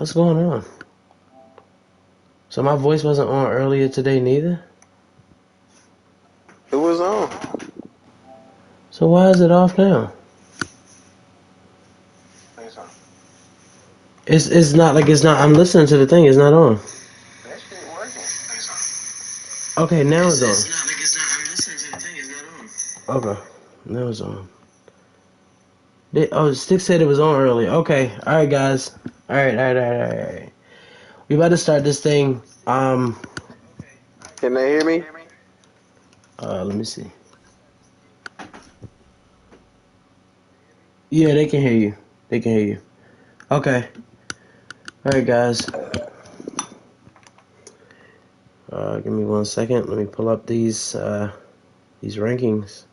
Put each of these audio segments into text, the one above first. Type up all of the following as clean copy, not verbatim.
What's going on? So my voice wasn't on earlier today neither? It was on. So why is it off now? It's not like it's not. I'm listening to the thing. It's not on. That shit working. Okay, now it's on. It's not like it's not. I'm listening to the thing. It's not on. Okay, now it's on. Stick said it was on earlier. Okay, all right, guys. All right. We about to start this thing. Can they hear me? Let me see. Yeah, they can hear you. They can hear you. Okay. All right, guys. Give me 1 second. Let me pull up these rankings.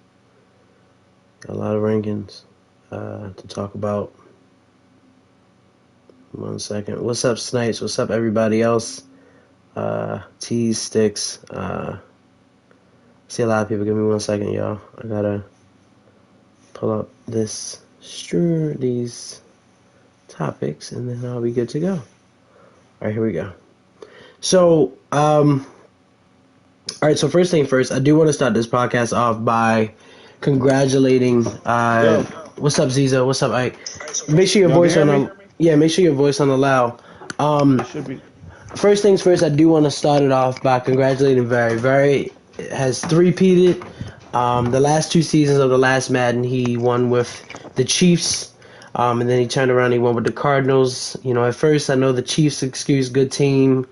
Got a lot of rankings to talk about. 1 second. What's up, Snipes? What's up, everybody else? Tease, Sticks. See a lot of people. Give me 1 second, y'all. I gotta pull up these topics, and then I'll be good to go. All right, here we go. So, all right. So first thing first, I do want to start this podcast off by congratulating. What's up, Zizo? What's up, Ike? Make sure your voice on the Make sure your voice on the loud. Should be. First things first, I do want to start it off by congratulating Very has three-peated. The last 2 seasons of the last Madden, he won with the Chiefs, and then he turned around and he won with the Cardinals. You know, at first I know the Chiefs excuse good team,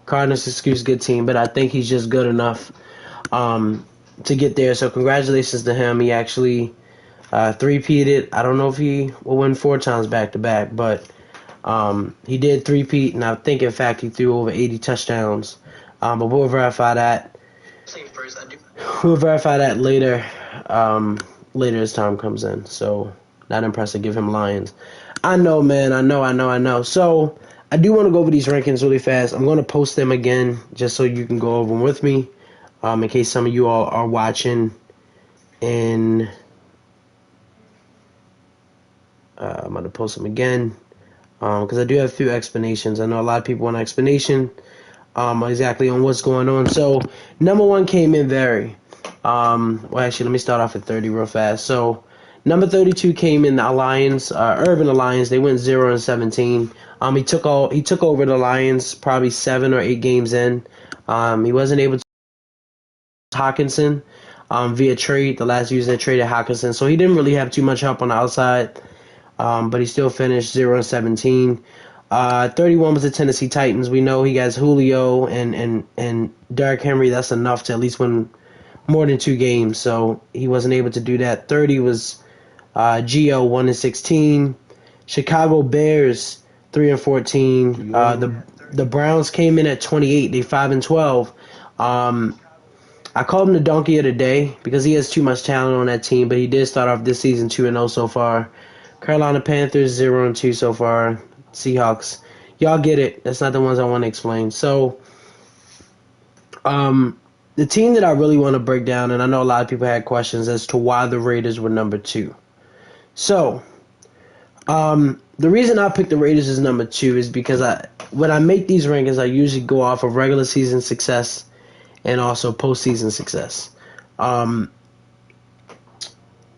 Cardinals excuse good team, but I think he's just good enough to get there. So congratulations to him. He actually three-peated. I don't know if he will win 4 times back-to-back, but he did three-peat, and I think, in fact, he threw over 80 touchdowns. But we'll verify that. We'll verify that later as time comes in. So, not impressed to give him Lions. I know, man. I know. So, I do want to go over these rankings really fast. I'm going to post them again just so you can go over them with me in case some of you all are watching in... I'm going to post them again because I do have a few explanations. I know a lot of people want an explanation exactly on what's going on. So, number 1 came in very. Well, actually, let me start off at 30 real fast. So, number 32 came in the Lions, Urban Alliance. They went 0-17. He took over the Lions probably 7 or 8 games in. He wasn't able to Hawkinson via trade. The last user traded Hawkinson, so he didn't really have too much help on the outside. But he still finished 0-17. 31 was the Tennessee Titans. We know he has Julio and Derrick Henry. That's enough to at least win more than 2 games. So he wasn't able to do that. 30 was Gio 1-16. Chicago Bears 3-14. The Browns came in at 28. They 5-12. I called him the donkey of the day because he has too much talent on that team. But he did start off this season 2-0 so far. Carolina Panthers 0-2 so far. Seahawks, y'all get it. That's not the ones I want to explain. So, the team that I really want to break down, and I know a lot of people had questions as to why the Raiders were number 2. So, the reason I picked the Raiders as number 2 is because when I make these rankings, I usually go off of regular season success and also postseason success.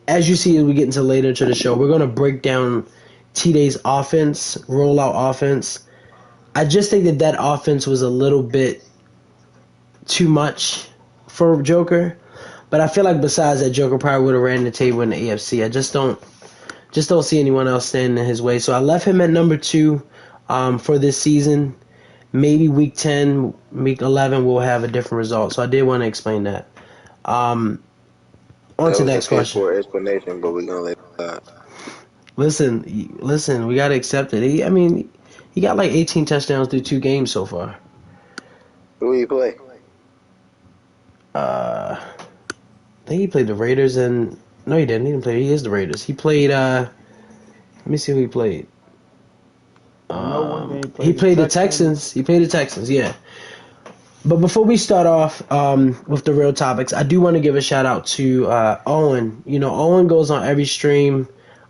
As you see as we get into later into the show, we're going to break down T-Day's offense, rollout offense. I just think that offense was a little bit too much for Joker. But I feel like besides that, Joker probably would have ran the table in the AFC. I just don't see anyone else standing in his way. So I left him at number 2 for this season. Maybe week 10, week 11, we'll have a different result. So I did want to explain that. On to the next question. For explanation, but we're gonna let that. Listen, we gotta accept it. He got like 18 touchdowns through 2 games so far. Who you play? I think he played the Raiders and no, he didn't. He didn't play. He is the Raiders. He played. Let me see who he played. He played the Texans. He played the Texans. Yeah. But before we start off with the real topics, I do want to give a shout out to Owen. You know, Owen goes on every stream.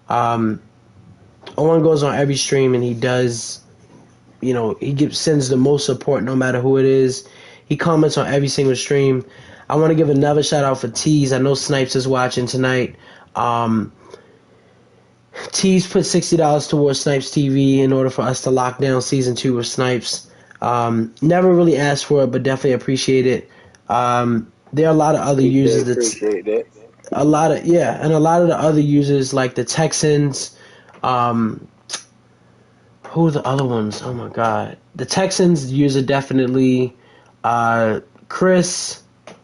And he does he sends the most support no matter who it is. He comments on every single stream. I want to give another shout out for Tease. I know Snipes is watching tonight. Tease put $60 towards Snipes TV in order for us to lock down season 2 of Snipes. Never really asked for it, but definitely appreciate it. There are a lot of other users that appreciate that. a lot of the other users like the Texans. Who are the other ones? Oh my God, the Texans user definitely. Chris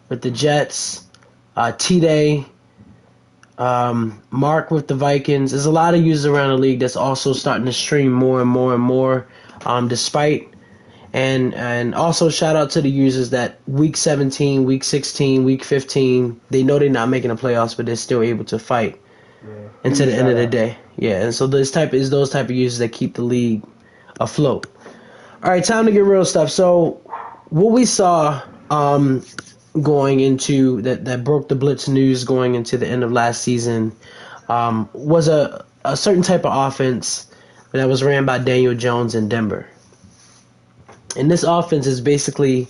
with the Jets. T-Day. Mark with the Vikings. There's a lot of users around the league that's also starting to stream more and more and more. Despite and also shout out to the users that week 17, week 16, week 15, they know they're not making the playoffs, but they're still able to fight until the end of the day. Yeah, and so those type of users that keep the league afloat. All right, time to get real stuff. So what we saw going into that broke the Blitz news going into the end of last season was a certain type of offense that was ran by Daniel Jones in Denver. And this offense is basically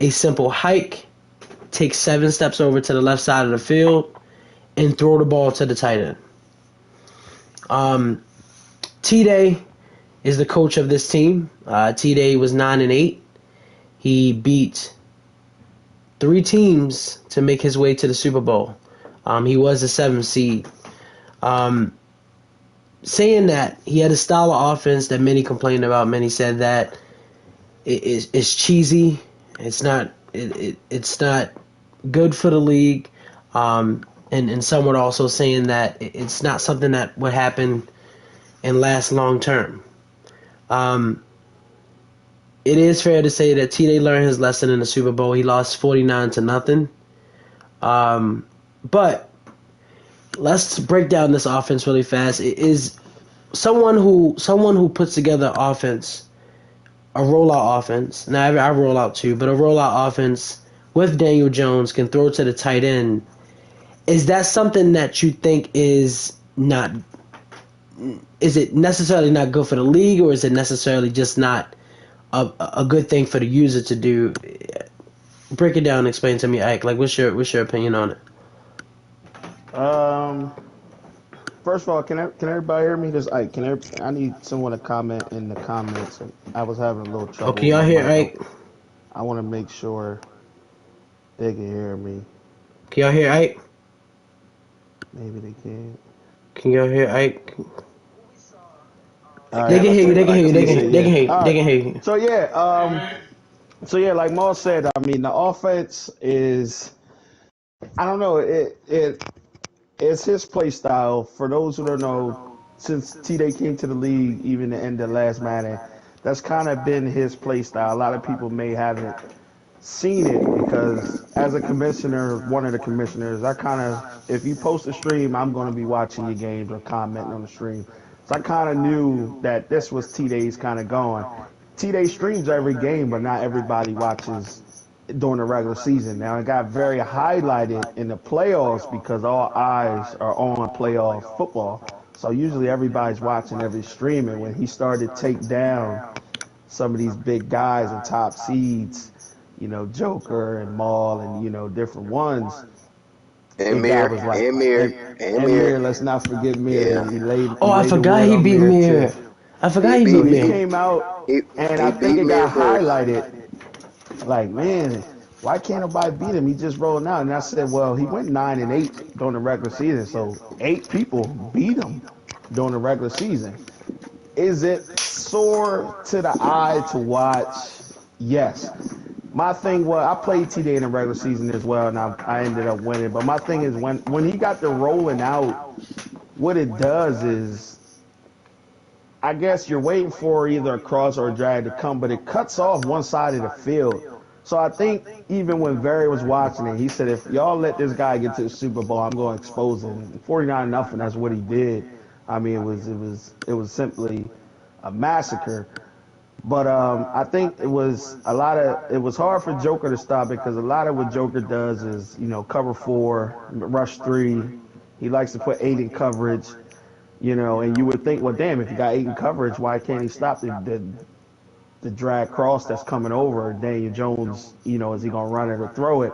a simple hike, take 7 steps over to the left side of the field, and throw the ball to the tight end. T-Day is the coach of this team. T-Day was 9-8. He beat 3 teams to make his way to the Super Bowl. He was the 7th seed. Saying that, he had a style of offense that many complained about. Many said that it's cheesy. It's not good for the league. And some were also saying that it's not something that would happen and last long term. It is fair to say that T-Day learned his lesson in the Super Bowl. He lost 49-0. But let's break down this offense really fast. It is someone who puts together offense, a rollout offense. Now I roll out too, but a rollout offense with Daniel Jones can throw to the tight end. Is that something that you think is not? Is it necessarily not good for the league, or is it necessarily just not a good thing for the user to do? Break it down and explain to me, Ike. Like, what's your opinion on it? First of all, can everybody hear me? Just Ike. I need someone to comment in the comments. I was having a little trouble. Okay, y'all hear Ike? I want to make sure they can hear me. Can y'all hear Ike? Maybe they can't. Can y'all hear Ike? Right, they can hear you. They can hear you. They can hear you. So yeah, like Maul said, I mean the offense is, I don't know, it's his play style. For those who don't know, since T-Day came to the league, even the end of last Madden, that's kind of been his play style. A lot of people may haven't seen it because as a commissioner, one of the commissioners, if you post a stream, I'm going to be watching your games or commenting on the stream. So I kind of knew that this was T-Day's kind of going. T-Day streams every game, but not everybody watches during the regular season. Now, it got very highlighted in the playoffs because all eyes are on playoff football. So usually everybody's watching every stream. And when he started to take down some of these big guys and top seeds, Joker and Maul and, different ones, And Mir, like, and Mir, let's not forget Mir. Yeah. I forgot he beat Mir. I forgot he beat Mir. He came out, and I think it got highlighted. Like, man, why can't nobody beat him? He just rolling out. And I said, well, he went 9-8 during the regular season, so 8 people beat him during the regular season. Is it sore to the eye to watch? Yes. My thing was, I played T-Day in the regular season as well, and I ended up winning. But my thing is, when he got the rolling out, what it does is, I guess you're waiting for either a cross or a drag to come, but it cuts off one side of the field. So I think even when Barry was watching it, he said, if y'all let this guy get to the Super Bowl, I'm going to expose him. 49-0, that's what he did. I mean, it was simply a massacre. But I think it was hard for Joker to stop it because a lot of what Joker does is, cover 4, rush 3. He likes to put 8 in coverage, and you would think, well, damn, if you got 8 in coverage, why can't he stop the the drag cross that's coming over. Daniel Jones, is he gonna run it or throw it?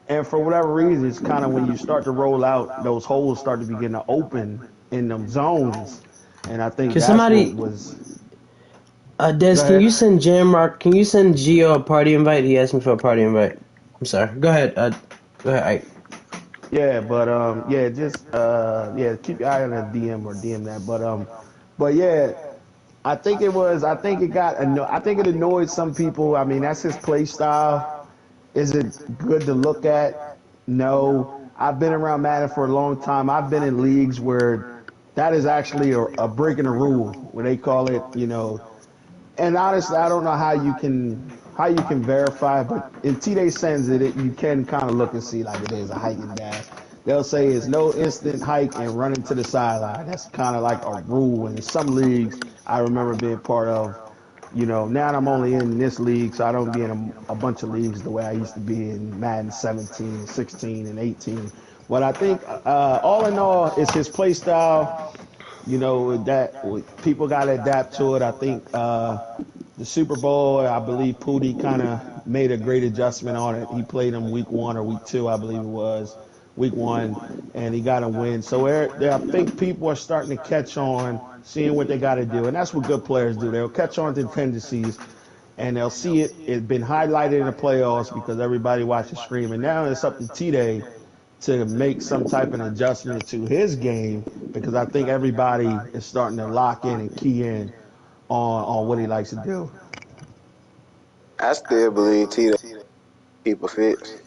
And for whatever reason, it's kind of when you start to roll out, those holes start to begin to open in them zones. And I think Can that's what somebody, was. Des, Go can you ahead. send Jamrock? Can you send Gio a party invite? He asked me for a party invite. I'm sorry. Go ahead. Go ahead. Ike. Yeah, but yeah, just keep your eye on that DM or DM that. But yeah, I think it was. I think it got. I think it annoyed some people. I mean, that's his play style. Is it good to look at? No. I've been around Madden for a long time. I've been in leagues where that is actually a break in the rule, where they call it, And honestly, I don't know how you can verify, but in T-Day sends it, you can kind of look and see like it is a hike and dash. They'll say it's no instant hike and running to the sideline. That's kind of like a rule. And in some leagues, I remember being part of. Now I'm only in this league, so I don't be in a bunch of leagues the way I used to be in Madden 17, 16, and 18. But I think all in all, it's his play style. That people got to adapt to it. I think the Super Bowl, I believe Pooty kind of made a great adjustment on it. He played him week 1 or week 2, I believe it was week 1, and he got a win. So I think people are starting to catch on, seeing what they got to do, and that's what good players do. They'll catch on to tendencies, and they'll see it. It's been highlighted in the playoffs because everybody watches stream, and now it's up to T-Day to make some type of adjustment to his game because I think everybody is starting to lock in and key in on what he likes to do. I still believe Tito keep a fix.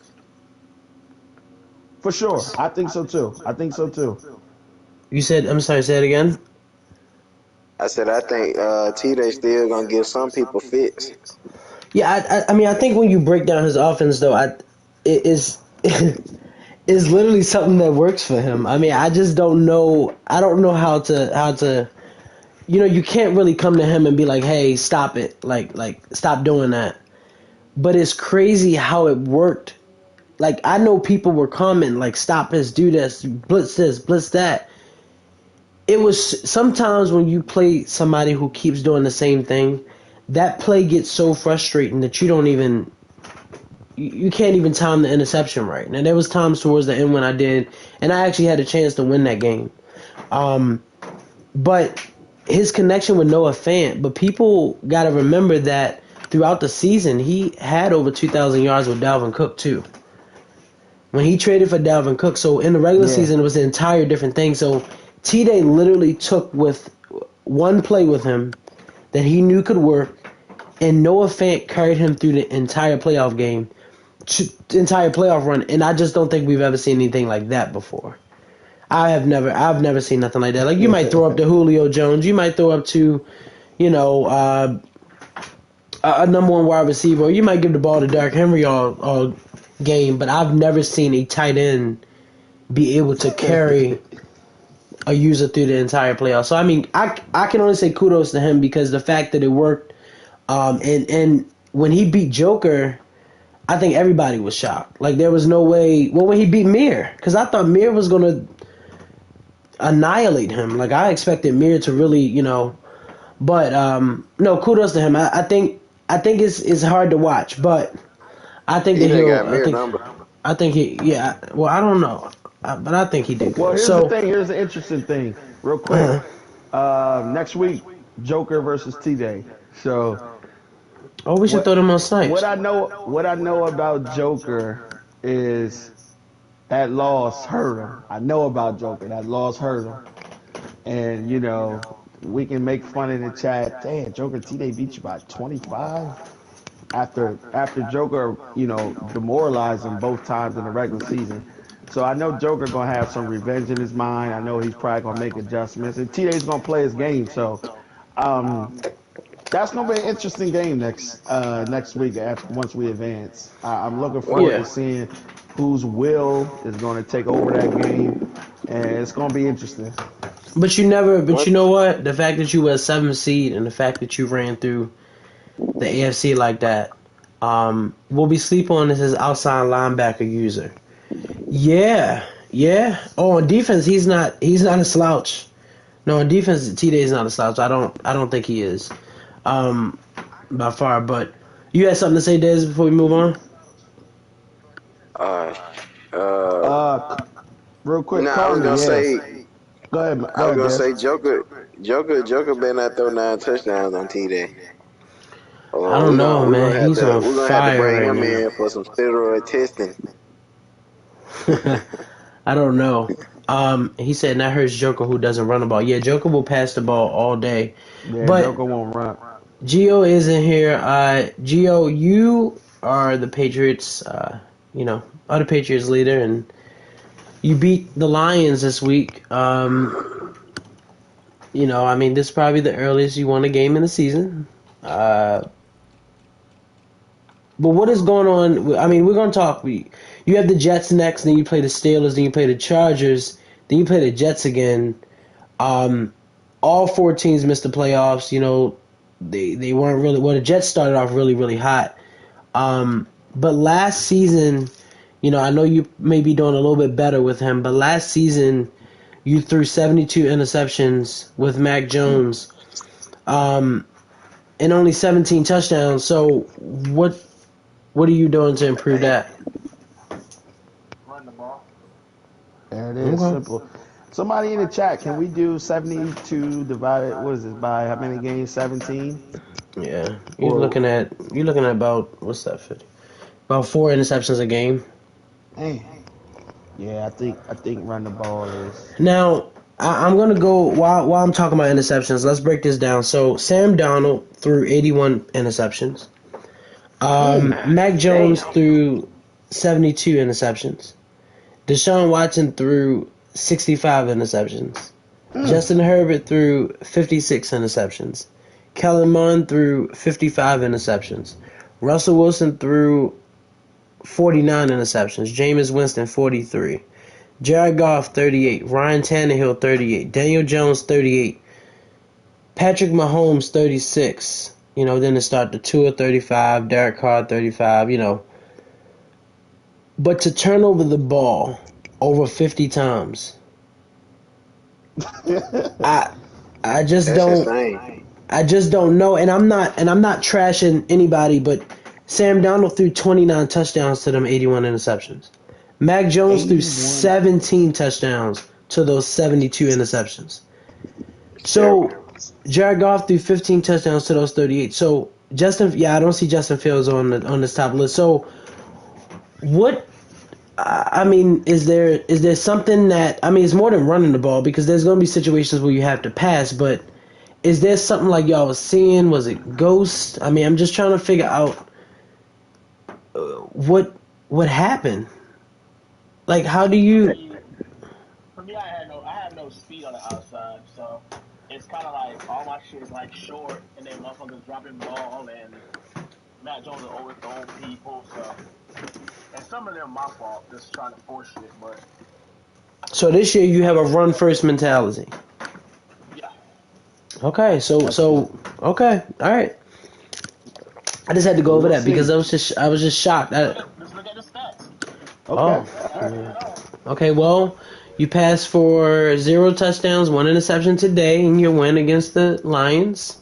For sure. I think so too. You said, I'm sorry, say it again? I said I think Tito still gonna give some people fits. Yeah, I mean, I think when you break down his offense, though, it is is literally something that works for him. I mean, I just don't know. I don't know how to. You can't really come to him and be like, "Hey, stop it! Like, stop doing that." But it's crazy how it worked. Like, I know people were commenting, like, "Stop this, do this, blitz that." It was sometimes when you play somebody who keeps doing the same thing, that play gets so frustrating that you can't even time the interception right. Now there was times towards the end when I did, and I actually had a chance to win that game. But his connection with Noah Fant, but people got to remember that throughout the season he had over 2,000 yards with Dalvin Cook too. When he traded for Dalvin Cook, so in the regular season it was an entire different thing. So T-Day literally took with one play with him that he knew could work, and Noah Fant carried him through the entire playoff game, entire playoff run, and I just don't think we've ever seen anything like that before. I've never seen nothing like that. Like, you might throw up to Julio Jones, you might throw up to, a number one wide receiver, or you might give the ball to Derrick Henry all game, but I've never seen a tight end be able to carry a user through the entire playoff. So I mean, I can only say kudos to him because the fact that it worked, and when he beat Joker, I think everybody was shocked. Like, there was no way. Well, when he beat Mir, because I thought Mir was gonna annihilate him. Like, I expected Mir to really, but no, kudos to him. I think it's hard to watch, but I think that got Mir number. I think he, yeah. Well, I don't know, but I think he did. Well, here's so, the thing. Here's the interesting thing, real quick. Next week, Joker versus T-Day. So. Oh, we should throw them on Snipes. What I know about Joker is that loss hurt him. I know about Joker. That loss hurt him. And, we can make fun in the chat. Damn, Joker T-Day beat you by 25? After Joker, demoralized him both times in the regular season. So I know Joker going to have some revenge in his mind. I know he's probably going to make adjustments. And T-Day's going to play his game. So, that's gonna be an interesting game next week once we advance. I'm looking forward to seeing whose will is going to take over that game, and it's going to be interesting. But you know what? The fact that you were a 7th seed and the fact that you ran through the AFC like that, we'll be sleeping on this as outside linebacker user. Yeah. Oh, on defense, he's not a slouch. No, on defense, T-Day is not a slouch. I don't think he is. by far. But you had something to say, Dez, before we move on? Uh, Uh, real quick, nah, I was Carmen. gonna Yeah. say, Go ahead, Des. Joker better not throw 9 touchdowns on T-Day. I Oh, don't know, man. He's on we're gonna have to fire bring right him now. in for some steroid testing. I don't know. He said that hurts Joker who doesn't run the ball. Yeah, Joker will pass the ball all day. Yeah, But Joker won't run. Gio isn't here. Gio, you are the Patriots, are the Patriots leader, and you beat the Lions this week. I mean, this is probably the earliest you won a game in the season. But what is going on? I mean, we're going to talk. You have the Jets next, then you play the Steelers, then you play the Chargers, then you play the Jets again. All four teams missed the playoffs. They weren't really. Well, the Jets started off really, really hot. But last season, I know you may be doing a little bit better with him, but last season you threw 72 interceptions with Mac Jones, and only 17 touchdowns. So what are you doing to improve that? Run the ball. There it is. Okay. Simple. Somebody in the chat, can we do 72 divided, what is this, by how many games? 17? Yeah, Or, you're looking at about what's that 50? About 4 interceptions a game. hey, yeah, I think run the ball is. Now I'm gonna go while I'm talking about interceptions. Let's break this down. So Sam Darnold threw 81 interceptions. Mac Jones Damn. threw 72 interceptions. Deshaun Watson threw 65 interceptions. Justin Herbert threw 56 interceptions. Kellen Mond threw 55 interceptions. Russell Wilson threw 49 interceptions. Jameis Winston 43. Jared Goff 38. Ryan Tannehill 38. Daniel Jones 38. Patrick Mahomes 36. Then to start the Tua 35. Derek Carr 35. But to turn over the ball over 50 times, I just That's don't. insane. I just don't know, and I'm not trashing anybody, but Sam Darnold threw 29 touchdowns to them 81 interceptions. Mac Jones threw 81. 17 touchdowns to those 72 interceptions. It's So terrible. Jared Goff threw 15 touchdowns to those 38. So I don't see Justin Fields on this top list. So what? I mean, is there something that, I mean, it's more than running the ball because there's going to be situations where you have to pass, but is there something like y'all was seeing? Was it ghosts? I mean, I'm just trying to figure out what happened. Like, how do you? For me, I have no speed on the outside, so it's kind of like all my shit is like short, and then motherfuckers dropping ball, and Matt Jones is overthrowing people. So, and some of them my fault, just trying to force shit. But So this year you have a run first mentality. yeah, Okay, okay, all right. I just had to go over We'll that because see. I was just shocked. just look at the stats. Okay. Oh, All right. yeah. Okay. Well, you passed for 0 touchdowns, 1 interception today in your win against the Lions.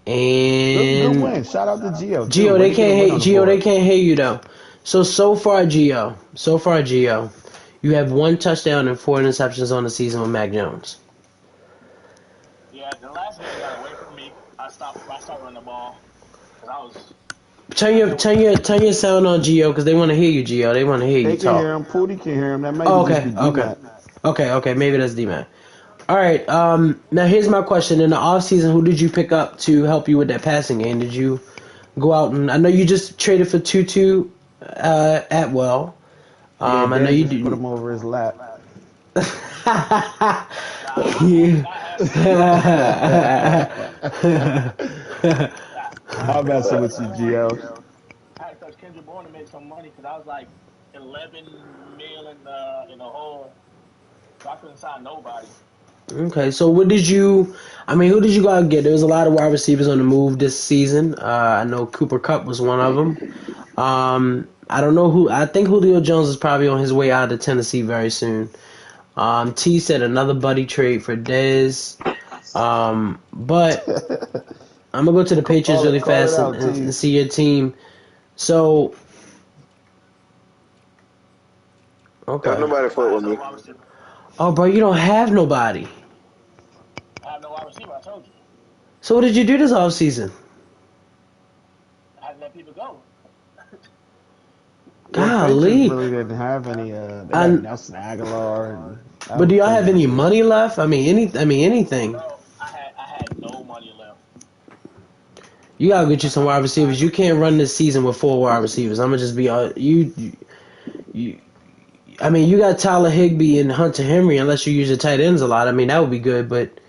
Good And win. Shout out to Gio, too. Gio, Way they to get a can't win hate on the Gio. They board. can't hear you though. So far, Gio, you have 1 touchdown and 4 interceptions on the season with Mac Jones. Yeah, the last game got away from me. I stopped running the ball because I was. Turn your sound on, Gio, because they want to hear you, Gio. They want to hear you They can talk. hear him. Pooty can hear him. That might Oh, just okay, be okay. D-Mac. Okay, maybe that's D-Man. All right, now here's my question. In the offseason, who did you pick up to help you with that passing game? Did you go out and, I know you just traded for Tutu Atwell. Yeah, I know Dez you just put didn't. him over his lap. Nah, You- I had I'm messing with you, Gio. I had to touch Kendrick Bourne to make some money because I was like 11 mil in the hole, so I couldn't sign nobody. Okay, so who did you go out and get? There was a lot of wide receivers on the move this season. I know Cooper Kupp was one of them. I don't know who. I think Julio Jones is probably on his way out of Tennessee very soon. T said another buddy trade for Dez. But I'm gonna go to the Patriots really Call it fast out, and T. see your team. So, Don't okay. nobody I fuck have with no me. wide receiver. Oh, bro, you don't have nobody. I have no wide receiver. I told you. So what did you do this offseason? I had to let people go. Yeah, Patriots Golly. really didn't have any. They had And Nelson Aguilar, and that but was do y'all pretty have any much it. money left? I mean anything. Bro, I had no money left. You gotta get you Like some I wide was receivers. You can't run this season with 4 wide receivers. I'm gonna just be you. I mean, you got Tyler Higbee and Hunter Henry. Unless you use your tight ends a lot, I mean that would be good. But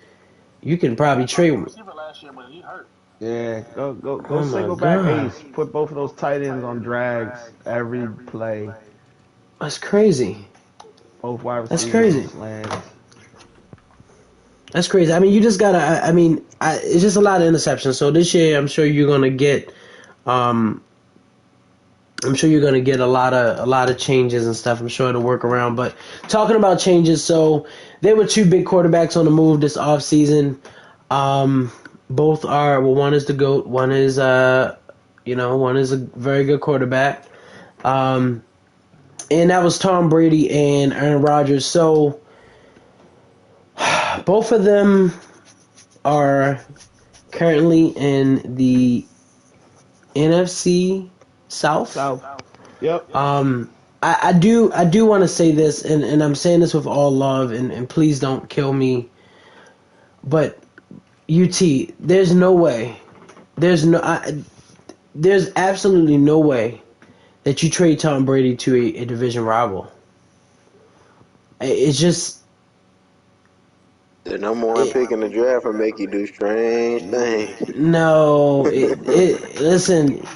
you can probably That's my trade. lead receiver last year, but he hurt. Yeah, go Oh my single back god, Ace. Put both of those tight ends on drags every play. that's crazy. Both wide That's receivers on crazy. slants. That's crazy. I mean, you just gotta. I mean, it's just a lot of interceptions. So this year, I'm sure you're gonna get. Um, I'm sure you're gonna get a lot of changes and stuff. I'm sure it'll work around. But talking about changes, so there were two big quarterbacks on the move this offseason. Both are one is the GOAT, one is one is a very good quarterback. Um, and that was Tom Brady and Aaron Rodgers. So both of them are currently in the NFC South. South. Yep. I do want to say this, and I'm saying this with all love, and please don't kill me. But UT, there's absolutely no way that you trade Tom Brady to a division rival. It's just The number one it, pick in the draft will make you do strange things. no. Listen,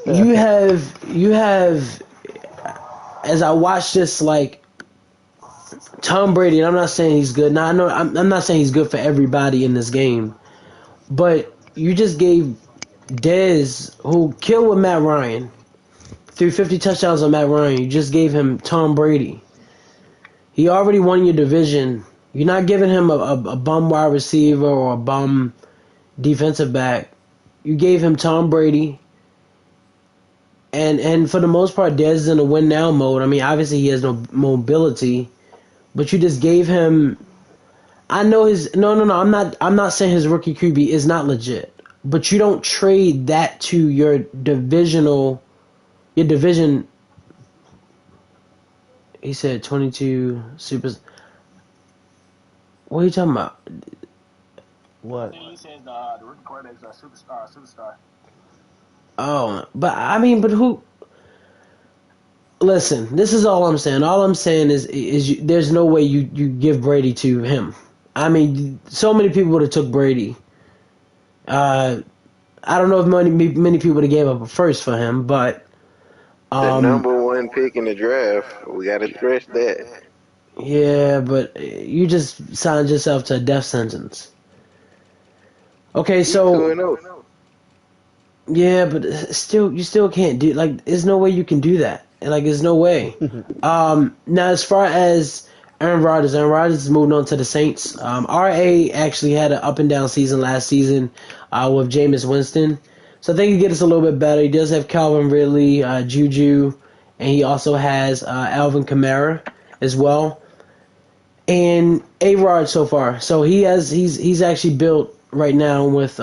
you have as I watch this, like Tom Brady, and I'm not saying he's good. Now I know I'm not saying he's good for everybody in this game, but you just gave Dez, who killed with Matt Ryan, threw 50 touchdowns on Matt Ryan. You just gave him Tom Brady. He already won your division. You're not giving him a bum wide receiver or a bum defensive back. You gave him Tom Brady. And for the most part, Dez is in a win now mode. I mean, obviously he has no mobility, but you just gave him. I know his no. I'm not saying his rookie QB is not legit, but you don't trade that to your division. He said 22 supers. What are you talking about? What? He says the rookie quarterback is a superstar. Superstar. Oh, but I mean, but who? Listen, this is all I'm saying. All I'm saying is there's no way you give Brady to him. I mean, so many people would have took Brady. Uh, I don't know if many people would have gave up a first for him, but The um, number one pick in the draft, we got to stress that. yeah, but you just signed yourself to a death sentence. Okay, He's 2 so and 0. yeah, but still, you still can't do like. There's no way you can do that. Like, there's no way. Now as far as Aaron Rodgers is moving on to the Saints. RA actually had an up and down season last season with Jameis Winston, so I think he gets us a little bit better. He does have Calvin Ridley, Juju, and he also has Alvin Kamara as well, and A-Rod so far. So he's actually built right now with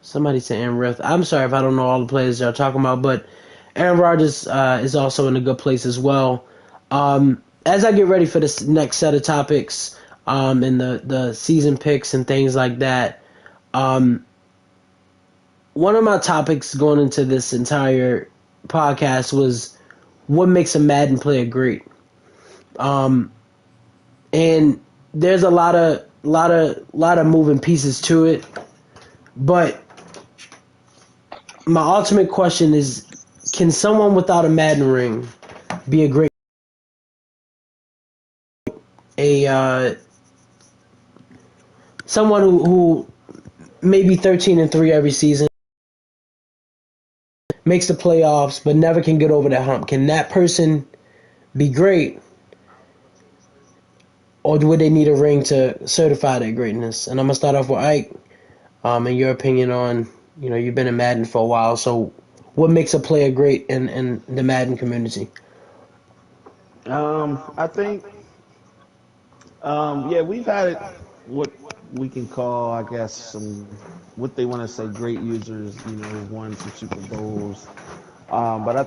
somebody saying Riff. I'm sorry if I don't know all the players y'all talking about, but Aaron Rodgers is also in a good place as well. As I get ready for this next set of topics and the season picks and things like that, one of my topics going into this entire podcast was what makes a Madden player great. And there's a lot of moving pieces to it, but my ultimate question is, can someone without a Madden ring be a great someone who maybe 13-3 every season, makes the playoffs but never can get over that hump? Can that person be great, or would they need a ring to certify their greatness? And I'm gonna start off with Ike. in your opinion on, you've been in Madden for a while, so what makes a player great in the Madden community? I think, yeah, we've had it, what we can call, I guess, what they want to say, great users, won some Super Bowls. But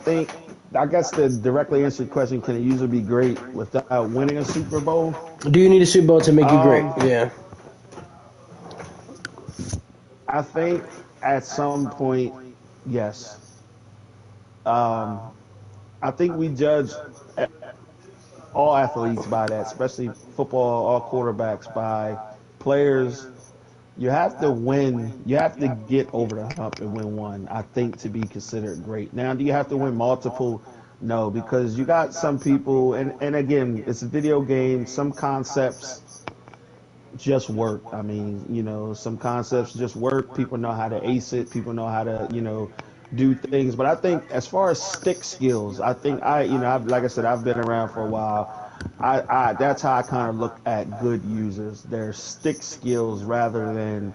I guess to directly answer your question, can a user be great without winning a Super Bowl? Do you need a Super Bowl to make you great? Um, Yeah. I think at some point, yes. Um, I think we judge all athletes by that, especially football, all quarterbacks by players. You have to win. You have to get over the hump and win one, I think, to be considered great. Now, do you have to win multiple? No, because you got some people, and again, it's a video game. Some concepts just work. I mean, some concepts just work. People know how to ace it. People know how to, do things. But I think as far as stick skills, I think like I said, I've been around for a while. That's how I kind of look at good users. Their stick skills rather than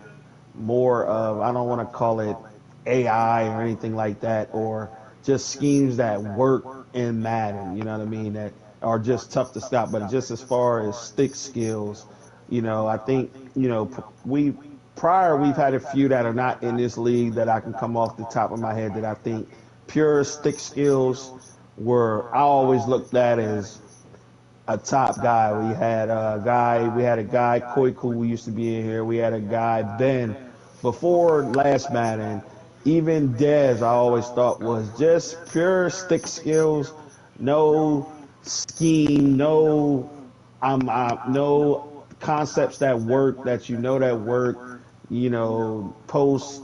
more of, I don't want to call it AI or anything like that, or just schemes that work in Madden, you know what I mean, that are just tough to stop. But just as far as stick skills, I think, we've had a few that are not in this league that I can come off the top of my head that I think pure stick skills I always looked at as a top guy. We had a guy, Koiku, who used to be in here. We had a guy, Ben, before last Madden. Even Dez, I always thought was just pure stick skills, no scheme, no concepts that work, that work, post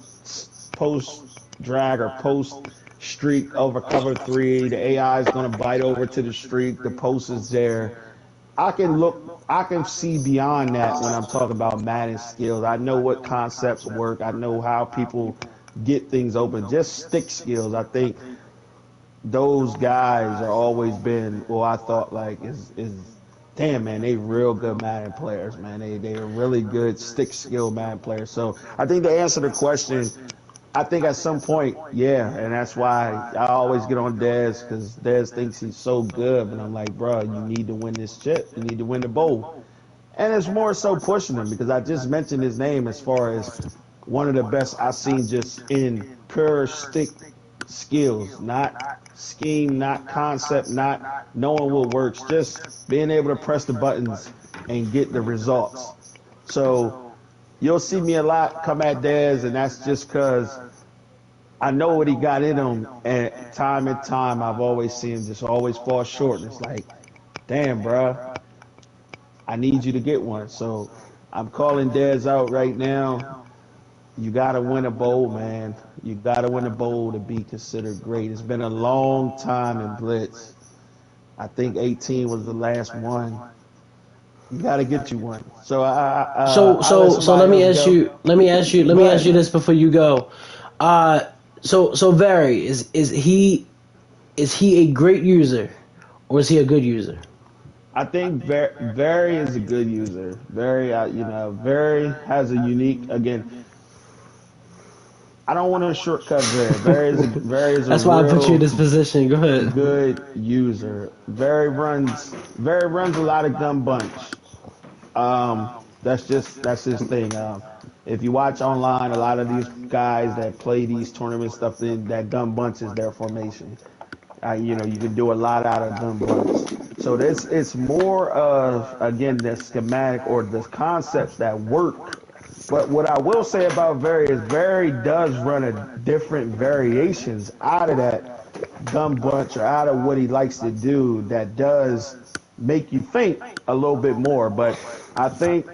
drag or post streak over cover three. The AI is going to bite over to the streak. The post is there. I can see beyond that when I'm talking about Madden skills. I know what concepts work. I know how people get things open. Just stick skills. I think those guys are always been, well, I thought like is damn, man, they real good Madden players, man. They are really good stick skill Madden players. So I think to answer the question, I think at some point, yeah, and that's why I always get on Dez because Dez thinks he's so good, but I'm like, bro, you need to win this chip, you need to win the bowl, and it's more so pushing him because I just mentioned his name as far as one of the best I've seen just in pure stick skills, not scheme, not concept, not knowing what works, just being able to press the buttons and get the results. So you'll see me a lot come at Dez, and that's just because I know what he got in him, and time I've always seen him just always fall short. And it's like, damn, bruh, I need you to get one. So I'm calling Dez out right now. You got to win a bowl, man. You got to win a bowl to be considered great. It's been a long time in Blitz. I think 18 was the last one. You got to get you one. So I'll let So let somebody me else ask go. you, let Go me ask you ahead. this before you go. So Very, is he a great user, or is he a good user? I think Very is a good user. Very has a unique. Again, I don't want to shortcut Very. Very is a That's why I put you in real this position. Go ahead. good user. Very runs a lot of gun bunch. That's his thing. If you watch online, a lot of these guys that play these tournament stuff, that gun bunch is their formation. You can do a lot out of gun bunch. So this it's more of again the schematic or the concepts that work. But what I will say about Very is Very does run a different variations out of that gun bunch or out of what he likes to do that does make you think a little bit more. But I think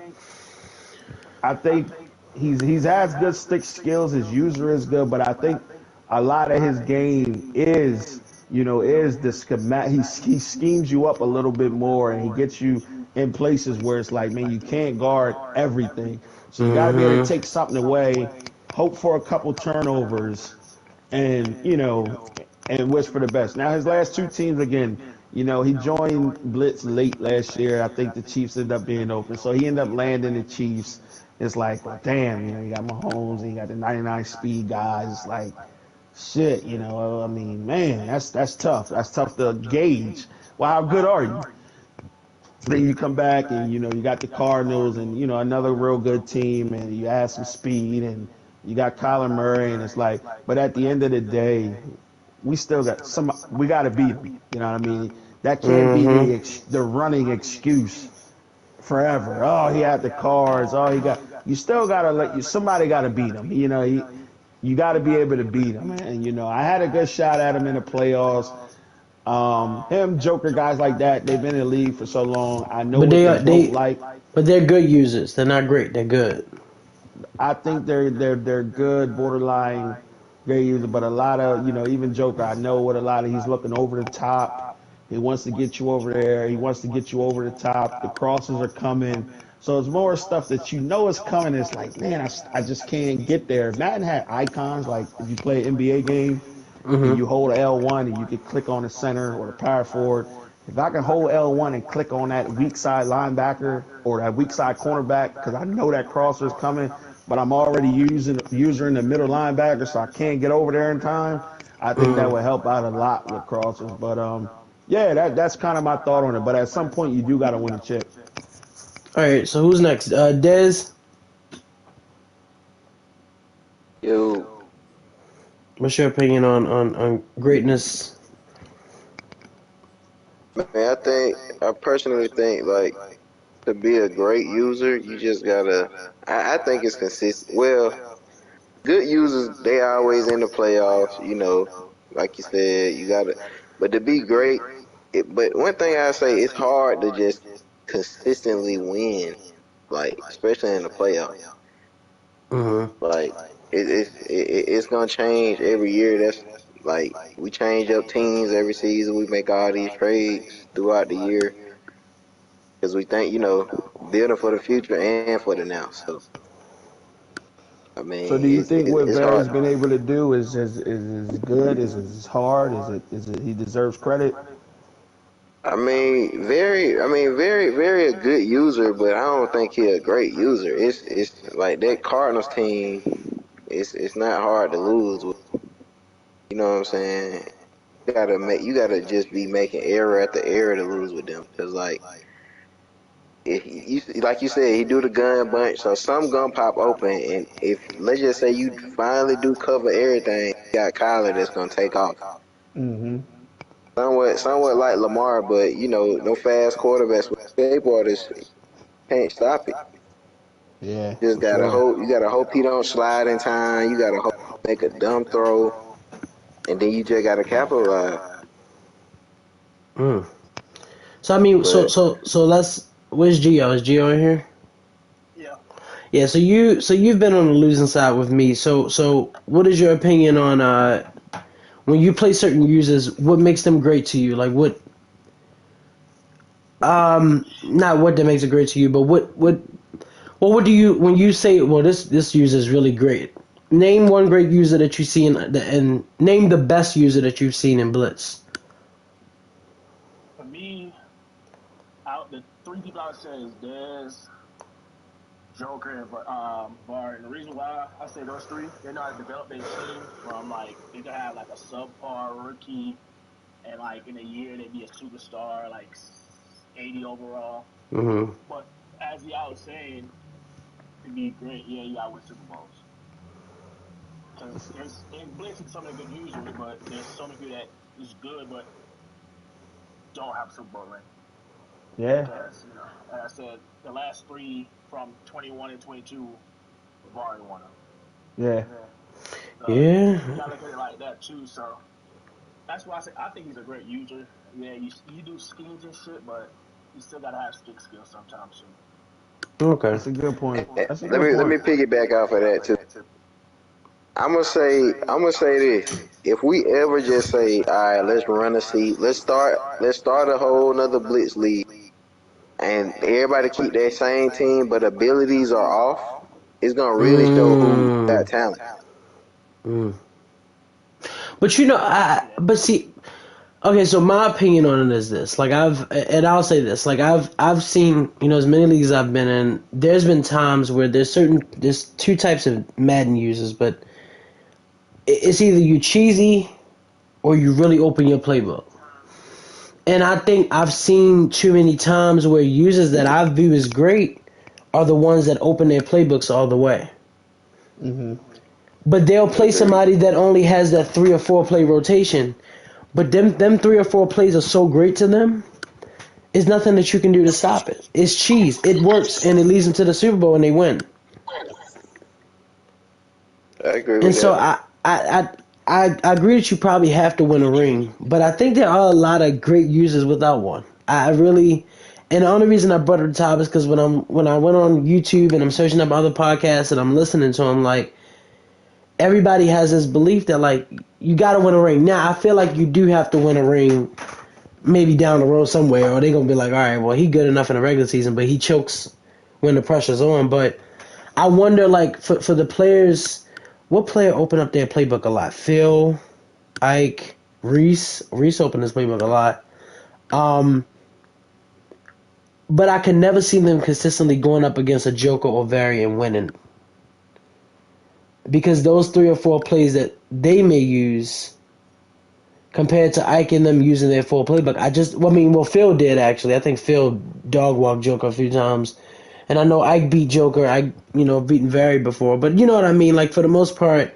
I think he's has good stick skills. His user is good, but I think a lot of his game is the schematic. He schemes you up a little bit more, and he gets you in places where it's like, man, you can't guard everything. So you got to be able to Hmm. take something away, hope for a couple turnovers, and and wish for the best. Now his last two teams again, he joined Blitz late last year. I think the Chiefs ended up being open, so he ended up landing the Chiefs. it's like, well, damn, you got Mahomes and you got the 99 speed guys. It's like, shit, I mean, man, that's tough. That's tough to gauge. Well, how good are you? Then you come back and you got the Cardinals and another real good team and you add some speed and you got Kyler Murray and it's like, but at the end of the day, we still got we got to beat them. You know what I mean? That can't be the running excuse forever. Oh, he had the cards. Oh, he got. You still got to somebody got to beat him. You got to be able to beat him. And I had a good shot at him in the playoffs. Him, Joker, guys like that, they've been in the league for so long. I know But what they they are don't they, like. but they're good users. They're not great. They're good. I think they're good, borderline great user, but a lot of even Joker, I know what a lot of he's looking over the top. He wants to get you over there. He wants to get you over the top. The crosses are coming. So it's more stuff that is coming. It's like, man, I just can't get there. Madden had icons like if you play an NBA game and you hold L1 and you can click on the center or the power forward. If I can hold L1 and click on that weak side linebacker or that weak side cornerback, because I know that crosser is coming, but I'm already using user in the middle linebacker, so I can't get over there in time. I think that would help out a lot with crossers. But yeah, that's kind of my thought on it. But at some point, you do got to win a chip. All right. So who's next? Dez. Yo, What's your opinion on greatness? man, I personally think like to be a great user, you just gotta. I think it's consistent. Well, good users they always in the playoffs. Like you said, you gotta. But to be great, but one thing I say, it's hard to just consistently win, like especially in the playoffs. Mm-hmm. Like it's gonna change every year. That's like we change up teams every season. We make all these trades throughout the year because we think building for the future and for the now. So I So, mean, do you think what it's hard. Barry's been able to do is good? Is hard? Is it he deserves credit? Very a good user, but I don't think he's a great user. It's like that Cardinals team. It's not hard to lose with. You know what I'm saying? You gotta just be making error after error to lose with them. Cause like if you like you said, he do the gun bunch, so some gun pop open, and if let's just say you finally do cover everything, you got Kyler that's gonna take off. Mm-hmm. Somewhat like Lamar, but no fast quarterbacks with skateboarders can't stop it. Yeah, Just for gotta sure. hope. You gotta hope he don't slide in time. You gotta hope make a dumb throw, and then you just gotta capitalize. Mm. So I mean, so But so so let's. Where's Gio? Is Gio in here? Yeah. Yeah. So you've been on the losing side with me. So what is your opinion on when you play certain users? What makes them great to you? Like what? Not what that makes it great to you, but what do you when you say, well, this user is really great? Name one great user that you've seen, and name the best user that you've seen in Blitz. For me, out the three people I would say is Dez, Joker, and Bart. And the reason why I say those three, they know how to develop their team from like they could have like a subpar rookie, and like in a year they'd be a superstar, like 80 overall. Mm-hmm. But as y'all was saying, to be great, yeah, you got to win Super Bowls. Because there's in Blitz is some of the good users, but there's so many people that is good but don't have a Super Bowl ring. Yeah, Because like I said, the last three from 21 and 22, we've already won them. yeah. So Yeah. you gotta look at it like that too. So that's why I say I think he's a great user. Yeah, you do schemes and shit, but you still gotta have stick skills sometimes too. Okay. That's a good point. That's a let good me point. piggyback off of that too. I'm gonna say this. If we ever just say, all right, let's run a seat, let's start a whole nother blitz league, and everybody keep their same team, but abilities are off. It's gonna really show who got Mm. talent. Mm. But but see, Okay, so my opinion on it is this. Like I'll say this. Like I've seen, as many leagues I've been in, there's been times where there's two types of Madden users, but it's either you cheesy or you really open your playbook. And I think I've seen too many times where users that I view as great are the ones that open their playbooks all the way. Mm-hmm. But they'll play somebody that only has that 3 or 4 play rotation. But them 3 or 4 plays are so great to them, there's nothing that you can do to stop it. It's cheese. It works, and it leads them to the Super Bowl, and they win. I agree And with so that. I agree that you probably have to win a ring, but I think there are a lot of great users without one. I really, and the only reason I brought up the top is because when I went on YouTube and I'm searching up other podcasts and I'm listening to them, like everybody has this belief that like you got to win a ring. Now I feel like you do have to win a ring, maybe down the road somewhere, or they're gonna be like, all right, well he good enough in the regular season, but he chokes when the pressure's on. But I wonder, like for the players. What player opened up their playbook a lot? Phil, Ike, Reese. Reese opened his playbook a lot. But I can never see them consistently going up against a Joker or Vari and winning. Because those 3 or 4 plays that they may use compared to Ike and them using their full playbook. Phil did actually. I think Phil dog walked Joker a few times. And I know Ike beat Joker. Beaten Vari before. But you know what I mean? Like, for the most part,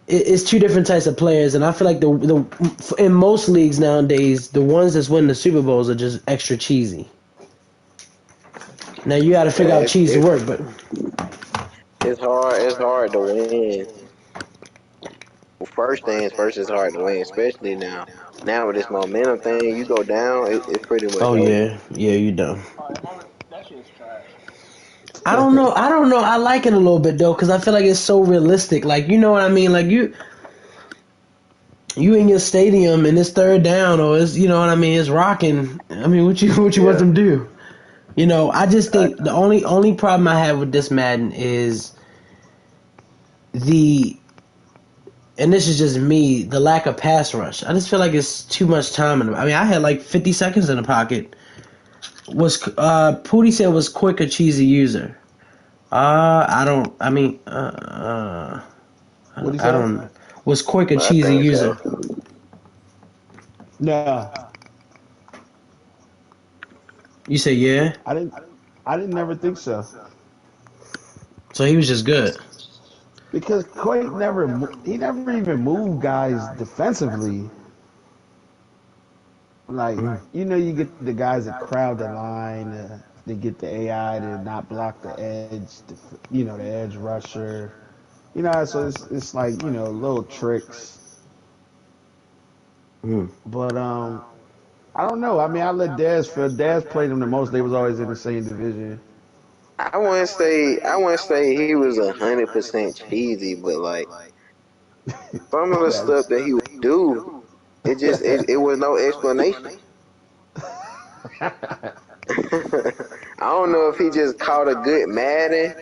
it's two different types of players, and I feel like the in most leagues nowadays, the ones that's winning the Super Bowls are just extra cheesy. Now you got to figure Yeah, out cheese to work, but it's hard. It's hard to win. First things first, it's hard to win, especially now. Now with this momentum thing, you go down, it's pretty much oh over. yeah, you done. That shit is trash. I don't know. I like it a little bit though, because I feel like it's so realistic. Like, you know what I mean? Like you in your stadium and it's third down, or it's, you know what I mean? It's rocking. I mean, what you want Yeah. them to do? I just I, think the only problem I have with this Madden is the and this is just me, the lack of pass rush. I just feel like it's too much time in it. I mean, I had like 50 seconds in the pocket. Pootie said was quick or cheesy user. I don't. I mean, What'd he I say? don't. Was quick or I cheesy think so. user. No, You say yeah. I didn't. I didn't never think so So he was just good. because Quake he never even moved guys defensively. Like, Mm. you get the guys that crowd the line, they get the AI to not block the edge, the edge rusher. So it's like, little tricks. Mm. But I don't know. I mean, I let Daz played them the most. They was always in the same division. I wouldn't say he was 100% cheesy, but like some of the stuff That's that he would do, it was no explanation. I don't know if he just caught a good Madden,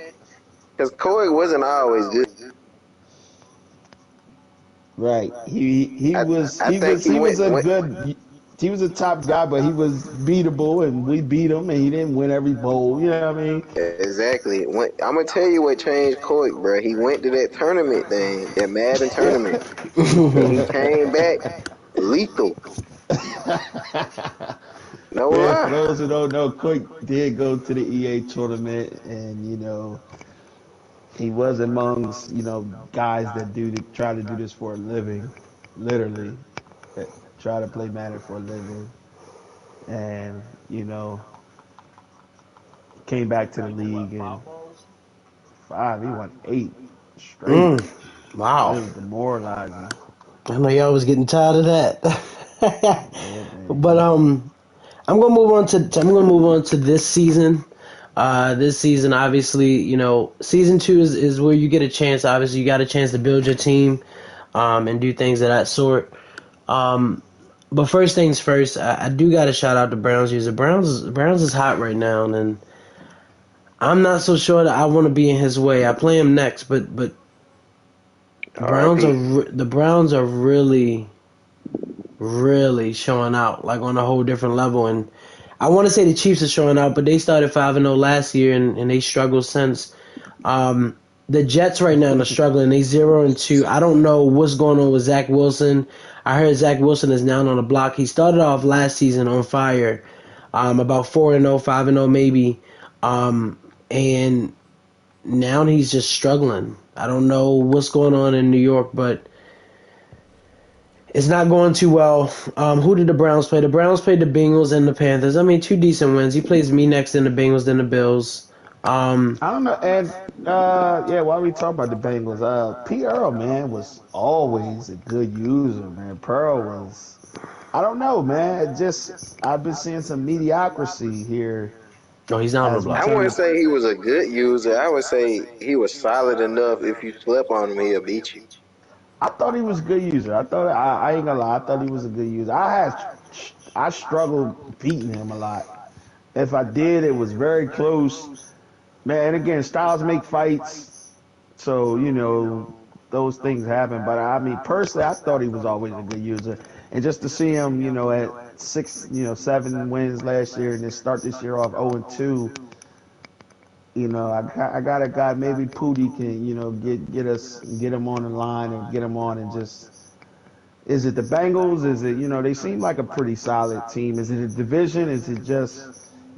because Corey wasn't always good. right. He I was I he think was he he was a went good he was a top guy, but he was beatable, and we beat him, and he didn't win every bowl. You know what I mean? exactly. I'm gonna tell you what changed Corey, bro. He went to that tournament thing, that Madden tournament, and he came back lethal. No Man, for lie. those who don't know, Quick did go to the EA tournament, and he was amongst guys that try to do this for a living, literally, that try to play Madden for a living, and came back to the Like, what, league five and balls? he won 8 straight. Mm. It Wow. was demoralizing. I know y'all was getting tired of that. Yeah, But man. I'm gonna move on to this season. This season, obviously, season 2 is where you get a chance. Obviously, you got a chance to build your team, and do things of that sort. Um, but first things first, I do got to shout out the Browns user. Browns is hot right now, and I'm not so sure that I want to be in his way. I play him next, but R.I.P. The Browns are really really showing out, like on a whole different level. And I want to say the Chiefs are showing out, but they started 5-0 last year, and they struggled since. Um, the Jets right now are struggling. They 0-2. I don't know what's going on with Zach Wilson. I heard Zach Wilson is now on the block. He started off last season on fire, about 4-0, 5-0 maybe, and now he's just struggling. I don't know what's going on in New York, but it's not going too well. Who did the Browns play? The Browns played the Bengals and the Panthers. I mean, two decent wins. He plays me next in the Bengals, then the Bills. I don't know. And yeah, while we talk about the Bengals, P. Earl, man, was always a good user, man. Pearl was, I don't know, man. It just I've been seeing some mediocrity here No, he's not on the as we I block. turn. wouldn't say he was a good user. I would say he was solid enough. If you slept on him, he'll beat you. I thought he was a good user. I ain't gonna lie. I thought he was a good user. I struggled beating him a lot. If I did, it was very close. Man, and again, styles make fights, so those things happen. But I mean, personally, I thought he was always a good user, and just to see him, at 7 wins last year, and then start this year off 0-2. I got a guy. Maybe Pooty can, get him on the line and get him on and just. Is it the Bengals? Is it, they seem like a pretty solid team. Is it a division? Is it just,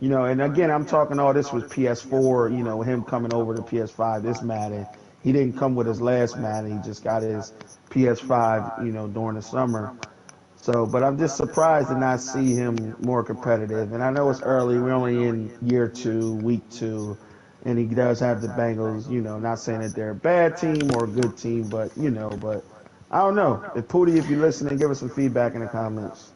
and again, I'm talking all this was PS4, him coming over to PS5, this Madden. He didn't come with his last Madden. He just got his PS5, during the summer. So, but I'm just surprised to not see him more competitive. And I know it's early. We're only in year 2, week 2. And he does have the Bengals, not saying that they're a bad team or a good team, but, but I don't know. If Pooty, if you're listening, give us some feedback in the comments.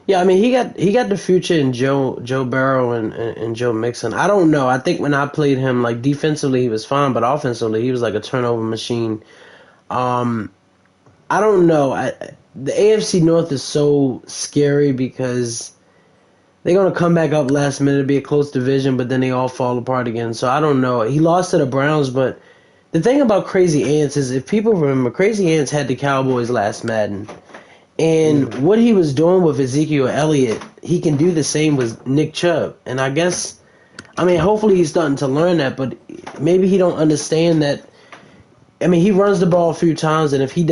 Yeah, I mean he got the future in Joe Burrow and Joe Mixon. I don't know. I think when I played him, like defensively he was fine, but offensively he was like a turnover machine. Um, I don't know. The AFC North is so scary because they're gonna come back up last minute, be a close division, but then they all fall apart again. So I don't know. He lost to the Browns, but the thing about Crazy Ants is if people remember, Crazy Ants had the Cowboys last Madden. And Mm-hmm. what he was doing with Ezekiel Elliott, he can do the same with Nick Chubb. And I guess, I mean, hopefully he's starting to learn that, but maybe he don't understand that. I mean, he runs the ball a few times, and if it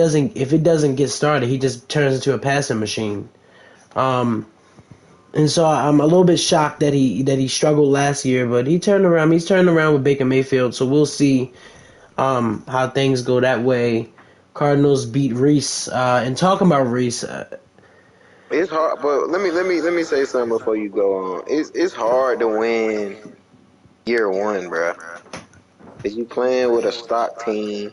doesn't get started, he just turns into a passing machine. Um, and so I'm a little bit shocked that he struggled last year, but he turned around. He's turned around with Baker Mayfield, so we'll see how things go that way. Cardinals beat Reese. And talking about Reese, It's hard, but let me say something before you go on. It's hard to win year 1, bro. Cause you playing with a stock team.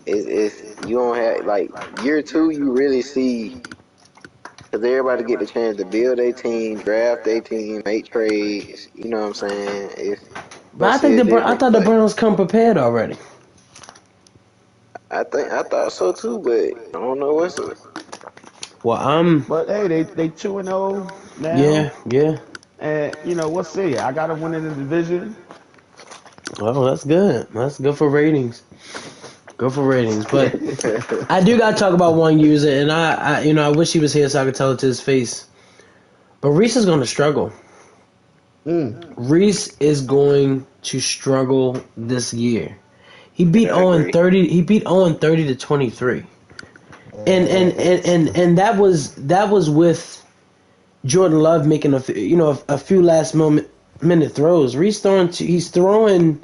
It's you don't have like year 2. You really see because everybody get the chance to build a team, draft a team, make trades. You know what I'm saying? It's but gonna see it I different. thought the But Browns come prepared already. I thought so too. But I don't know what's up. Well, But hey, they 2-0 now. yeah. And, we'll see. I got to win in the division. Well, that's good. That's good for ratings. Good for ratings. But I do gotta talk about one user, and I wish he was here so I could tell it to his face. But Reese is gonna struggle. Mm. Reese is going to struggle this year. He beat I agree. 0-30. He beat 0-30 to 23. And that was with Jordan Love making a few last minute throws. He's throwing.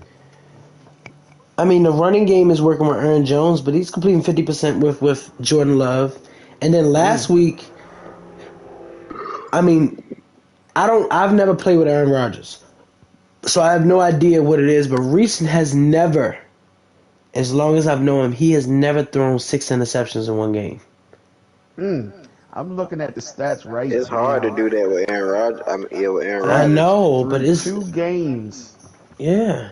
I mean, the running game is working with Aaron Jones, but he's completing 50% with Jordan Love. And then last Mm. week, I mean, I've never played with Aaron Rodgers, so I have no idea what it is. But Reese has never, as long as I've known him, he has never thrown 6 interceptions in one game. Mm. I'm looking at the stats right It's hard to now. do that with Aaron Rodgers. I mean, yeah, with Aaron I Rodgers. know, but Through it's 2 games, yeah,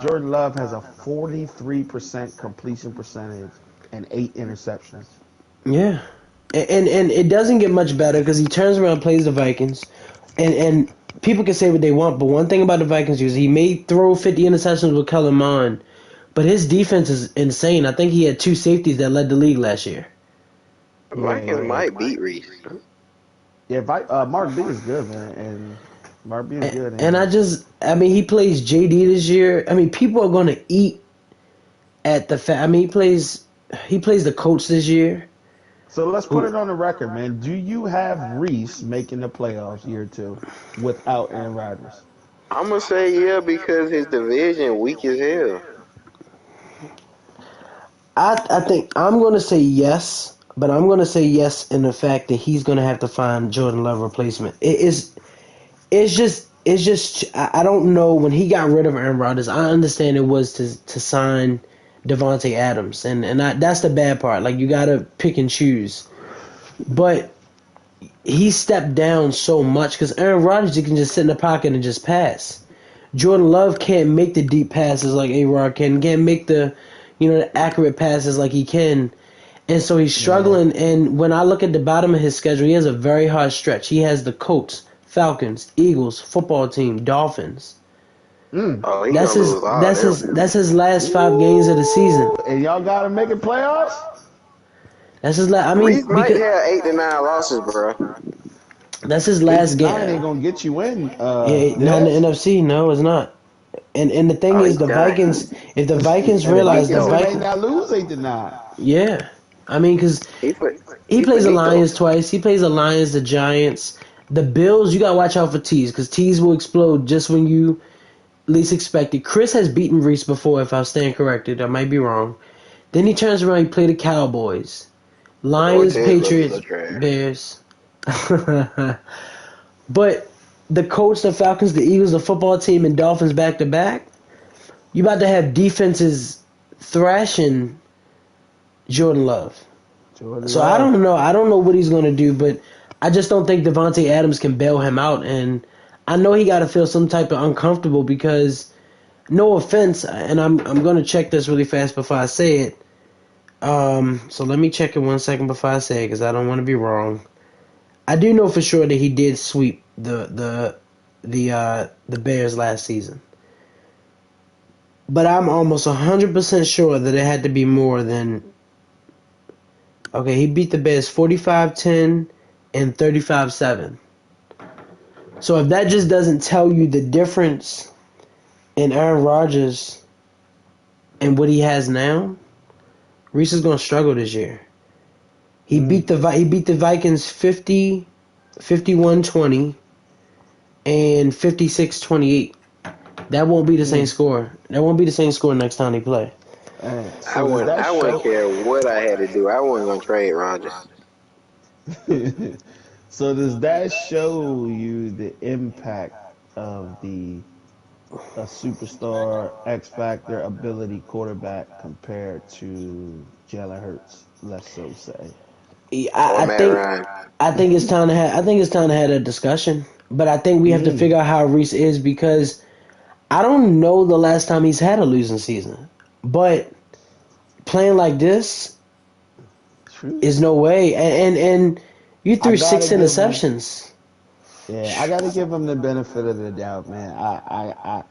Jordan Love has a 43% completion percentage and 8 interceptions. yeah. And it doesn't get much better because he turns around and plays the Vikings. And people can say what they want, but one thing about the Vikings is he may throw 50 interceptions with Kellen Mond, but his defense is insane. I think he had 2 safeties that led the league last year. Vikings might beat Reese. Yeah, Mark B is good, man, and Mark B is good. And he plays JD this year. I mean, people are going to eat at the fact. I mean, he plays the coach this year. So let's put it on the record, man. Do you have Reese making the playoffs year 2 without Aaron Rodgers? I'm gonna say yeah because his division weak as hell. I think I'm going to say yes, but I'm going to say yes in the fact that he's going to have to find Jordan Love replacement. It's just I don't know when he got rid of Aaron Rodgers. I understand it was to sign Devontae Adams, and that's the bad part. Like you got to pick and choose, but he stepped down so much because Aaron Rodgers, you can just sit in the pocket and just pass. Jordan Love can't make the deep passes like A-Rod can't make the the accurate passes like he can. And so he's struggling. Yeah. And when I look at the bottom of his schedule, he has a very hard stretch. He has the Colts, Falcons, Eagles, football team, Dolphins. Oh, that's his last 5 games of the season. And y'all got him making playoffs? That's his last. I mean, Reese might have 8 to 9 losses, bro. That's his last game. 9 ain't gonna get you in. Not in the NFC. No, it's not. And the thing is, the Vikings. If the Vikings realize the Vikings may not lose 8 to 9. Yeah, I mean, because he plays the Lions twice. He plays the Lions, the Giants, the Bills. You gotta watch out for Tees because Tees will explode just when you least expect it. Chris has beaten Reese before, if I stand corrected. I might be wrong. Then he turns around. He play the Cowboys, Lions, Patriots, Bears. But the Colts, the Falcons, the Eagles, the football team, and Dolphins back to back. You about to have defenses thrashing Jordan Love. I don't know. I don't know what he's going to do, but I just don't think Devontae Adams can bail him out. And I know he got to feel some type of uncomfortable because, no offense, and I'm going to check this really fast before I say it. So let me check it 1 second before I say it because I don't want to be wrong. I do know for sure that he did sweep the Bears last season. But I'm almost 100% sure that it had to be more than... Okay, he beat the Bears 45-10 and 35-7. So if that just doesn't tell you the difference in Aaron Rodgers and what he has now, Reese is going to struggle this year. He beat the Vikings 51-20 and 56-28. That won't be the same score. That won't be the same score next time they play. I wouldn't care what I had to do. I wasn't gonna trade Rodgers. So does that show you the impact of a superstar X Factor ability quarterback compared to Jalen Hurts? Let's so say. I think it's time to have a discussion. But I think we have to figure out how Reese is because I don't know the last time he's had a losing season. But playing like this is no way. And you threw 6 interceptions. I got to give him the benefit of the doubt, man. I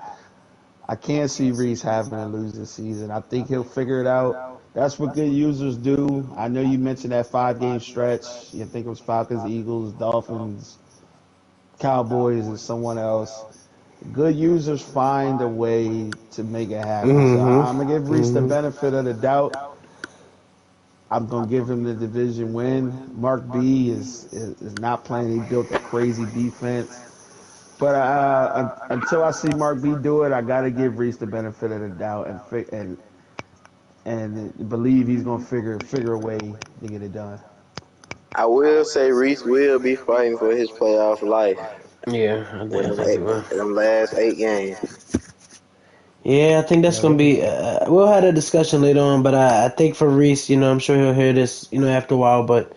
can't see Reese having a losing season. I think he'll figure it out. That's what good users do. I know you mentioned that 5-game stretch. You think it was Falcons, Eagles, Dolphins, Cowboys, and someone else. Good users find a way to make it happen. So I'm going to give Reese the benefit of the doubt. I'm going to give him the division win. Mark B is not playing. He built a crazy defense. But until I see Mark B do it, I got to give Reese the benefit of the doubt and believe he's going to figure a way to get it done. I will say Reese will be fighting for his playoff life. Yeah, I think he will. Them last 8 games. Yeah, I think that's going to be... we'll have a discussion later on, but I think for Reese, I'm sure he'll hear this, after a while, but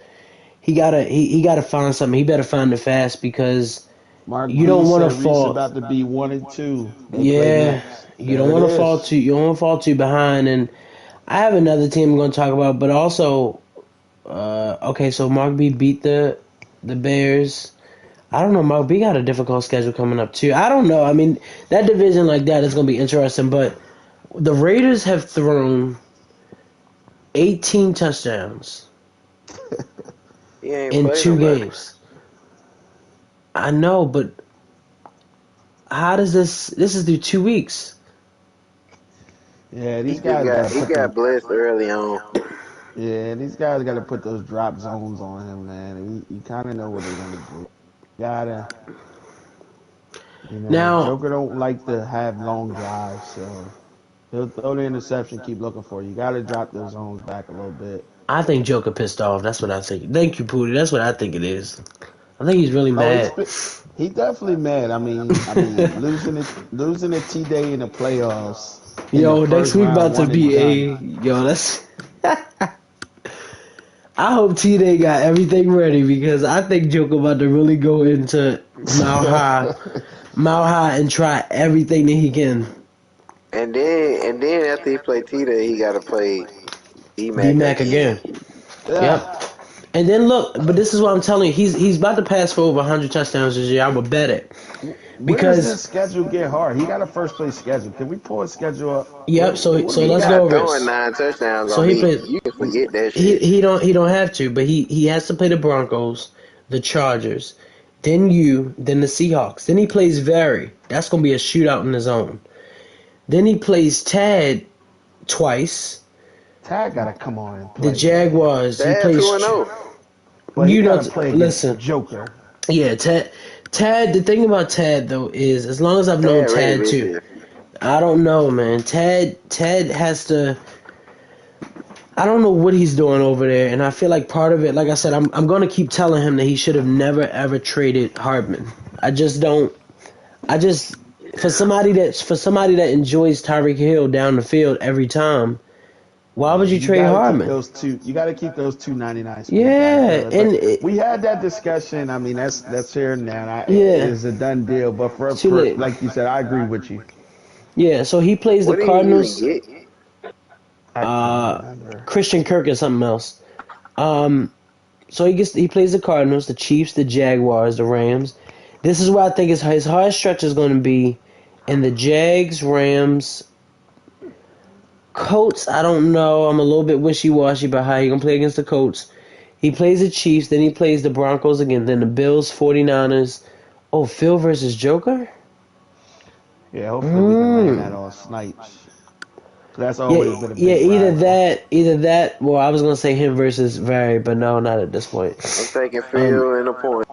he gotta find something. He better find it fast because Mark you don't want to fall... Reese about to be 1-2. Yeah, you don't want to fall too... You don't want to fall too behind, and I have another team I'm going to talk about, but also... okay, so Mark B beat the Bears... I don't know. Mark B got a difficult schedule coming up, too. I don't know. I mean, that division like that is going to be interesting, but the Raiders have thrown 18 touchdowns He ain't in played 2 nobody. games. I know, but how does this is through 2 weeks. Yeah, He these just guys got to got put them. blitzed early on. Yeah, these guys got to put those drop zones on him, man. You kind of know what they're gonna do. Gotta, Now, Joker don't like to have long drives, so he'll throw the interception, keep looking for it. You got to drop those zones back a little bit. I think Joker pissed off. That's what I think. Thank you, Pooty. That's what I think it is. I think he's really Oh, mad. he definitely mad. I mean, losing a T Day in the playoffs in the Yo, next first week round, about to one and be done. that's. I hope T Day got everything ready because I think Joker about to really go into mile high, and try everything that he can. And then after he played Tita, he got to play D D Mac Mac again. again. Yep. Yeah. And then look, but this is what I'm telling you. He's about to pass for over 100 touchdowns this year. I would bet it Where does because this schedule get hard? He got a first place schedule. Can we pull his schedule up? yep. What So do we let's He go got? not over throwing this. 9 touchdowns So on he me. plays. You can forget that He shit. he don't have to, but he has to play the Broncos, the Chargers, then the Seahawks. Then he plays Very. That's gonna be a shootout in the zone. Then he plays Tad twice. Tag got to come on and The play, man. Jaguars. He Tad plays. 2-0. But he You got know, to play against listen. Joker. Yeah, Tad. Tad. The thing about Tad though is, as long as I've known Tad ready Tad this too, year. I don't know, man. Tad has to. I don't know what he's doing over there, and I feel like part of it, like I said, I'm going to keep telling him that he should have never ever traded Hardman. I just don't. I just for somebody that enjoys Tyreek Hill down the field every time, why would Yeah, you you trade got to keep Hardman? those two. You got to keep those 299 speed guys, Yeah, brother. and But we had that discussion. I mean, that's here now. It yeah, is a done deal. But it's too for late. like you said, I agree with you. Yeah, so he plays the What did he even Cardinals, get? I can't remember. Christian Kirk, and something else. Um, so he plays the Cardinals, the Chiefs, the Jaguars, the Rams. This is where I think his hard stretch is going to be in the Jags, Rams, Colts. I don't know. I'm a little bit wishy-washy about how he going to play against the Colts. He plays the Chiefs, then he plays the Broncos again, then the Bills, 49ers. Oh, Phil versus Joker? Yeah, hopefully we can land that Mm. on Snipes. That's Yeah, always been a yeah, big rival. either that. Well, I was gonna say him versus Vary, but no, not at this point. I'm taking Um, Phil in a point.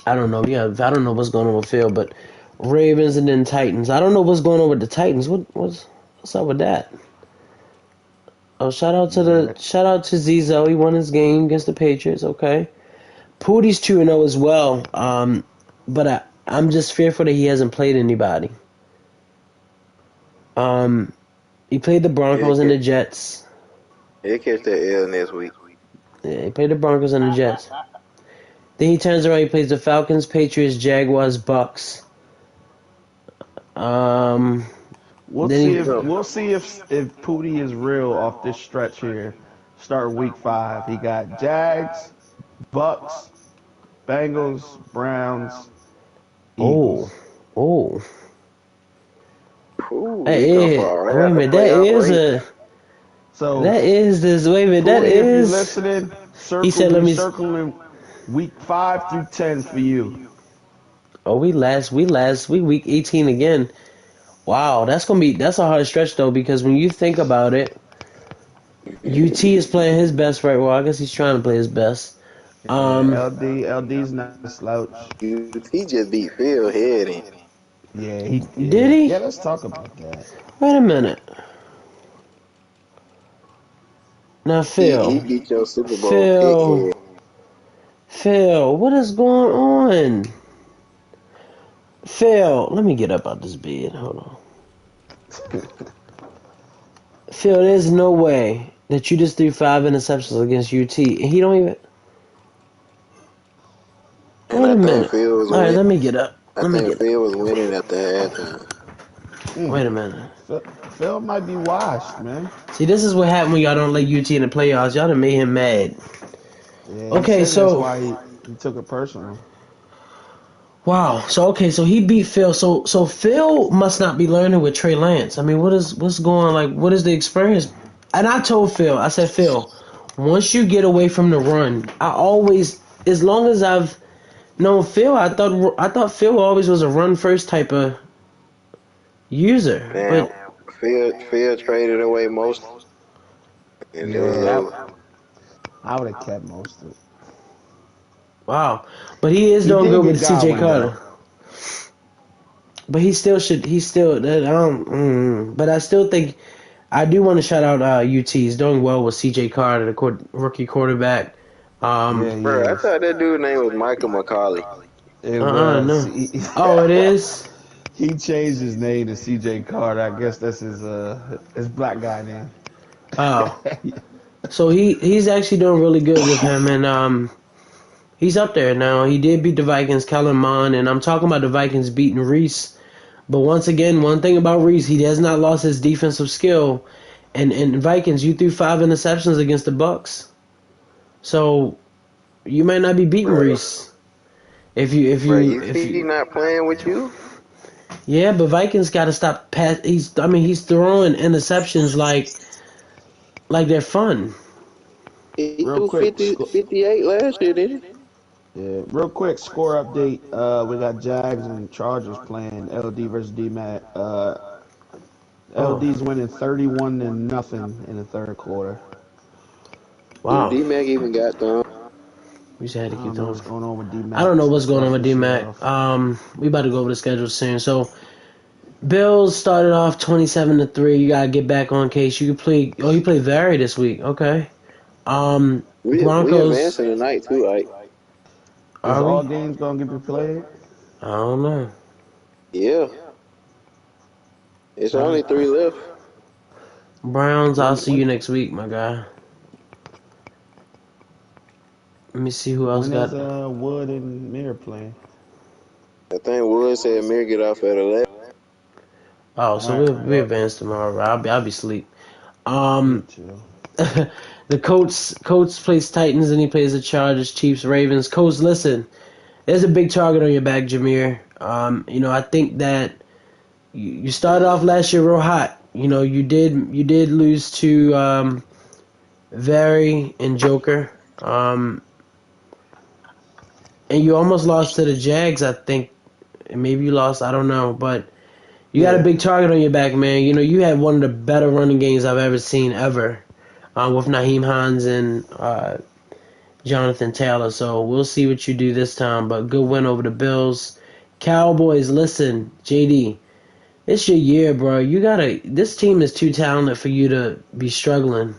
I don't know. Yeah, I don't know what's going on with Phil, but Ravens and then Titans. I don't know what's going on with the Titans. What's up with that? Oh, Yeah, shout out to Zizo. He won his game against the Patriots. Okay, Pootie's 2-0 as well. But I'm just fearful that he hasn't played anybody. Um, he played the He'll Broncos and the catch, Jets. he'll catch that L next week. Yeah, he played the Broncos and the Jets. Then he turns around. He plays the Falcons, Patriots, Jaguars, Bucks. Um, we'll then see he You know, if Pootie is real off this stretch here. Starting week 5, he got Jags, Bucks, Bengals, Browns, oh Eagles. oh ooh, he gonna hey, fall right wait a out the minute, playoff race. So that is this wait a minute, that Pootie, if you're is listening, he said let we me circling week 5 through 10 for you. oh we week 18 again. Wow, that's a hard stretch though, because when you think about it, UT is playing his best right. Well, I guess he's trying to play his best. Yeah, Um, LD's not a slouch. He just beat Phil head in. Yeah, he did did. he? Yeah, let's talk about that. Wait a minute. Now He Phil, beat your Super Bowl pick Phil, head. Phil, what is going on? Phil, let me get up out this bed. Hold on. Phil, there's no way that you just threw 5 interceptions against UT and he don't even. And Wait I a think minute. Phil was All right, winning. let me get up. I think Phil was winning at the halftime. Mm. Wait a minute. Phil might be washed, man. See, this is what happened when y'all don't let UT in the playoffs. Y'all done made him mad. Yeah, he Okay, said that's so why he took it personal. wow. So he beat Phil. So Phil must not be learning with Trey Lance. I mean, what's going on? Like, what is the experience? And I told Phil, I said, Phil, once you get away from the run, I always, as long as I've known Phil, I thought Phil always was a run first type of user. Damn, But Phil traded away most, and it was Yeah, over. I would have kept most of it. wow, but he is He doing did good get with C.J. Godwin though. Carter. But he still should. He still. I don't. But I still think I do want to shout out UT. He's doing well with C.J. Carter, the rookie quarterback. Yeah, he Bro, I is. thought that dude's name was Michael McCauley. It was. No. Oh, it is. He changed his name to C.J. Carter. I guess that's his black guy name. Oh, so he's actually doing really good with him, and he's up there now. He did beat the Vikings, Kellen Mond, and I'm talking about the Vikings beating Reese. But once again, one thing about Reese, he has not lost his defensive skill. And Vikings, you threw 5 interceptions against the Bucks, so you might not be beating Bro, Reese. If you if bro, you you if see he you not playing with you? yeah, but Vikings got to stop pass. He's throwing interceptions like they're fun. He Real threw quick, 58 last year, didn't he? yeah, real quick score update. We got Jags and Chargers playing LD versus DMAC. Oh, LD's winning 31 to nothing in the third quarter. Dude, wow. D-Mac even got done. We just had I to keep don't know going. what's going on with I don't DMAC. know what's going on Starting with this year D-Mac. off. We about to go over the schedule soon. So Bills started off 27-3. You gotta get back on case. You can play. Oh, you play Vary this week. Okay. We Broncos. advancing tonight too, like Is Are all we? games gonna get replayed? I don't know. yeah. It's Uh, only 3 left. Browns. I'll see When you next week, my guy. Let me see who else when is got. Wood and Mirror playing? I think Wood said Mir get off at 11. Oh, All so right, we advance tomorrow. I'll be asleep. yeah, Um, chill. the Colts plays Titans and he plays the Chargers, Chiefs, Ravens. Colts, listen, there's a big target on your back, Jameer. I think that you started off last year real hot. You did lose to Vary and Joker. And you almost lost to the Jags, I think. Maybe you lost, I don't know, but you got a Yeah, big target on your back, man. You had one of the better running games I've ever seen ever, with Naheem Hines and Jonathan Taylor. So we'll see what you do this time. But good win over the Bills. Cowboys, listen, JD, it's your year, bro. This team is too talented for you to be struggling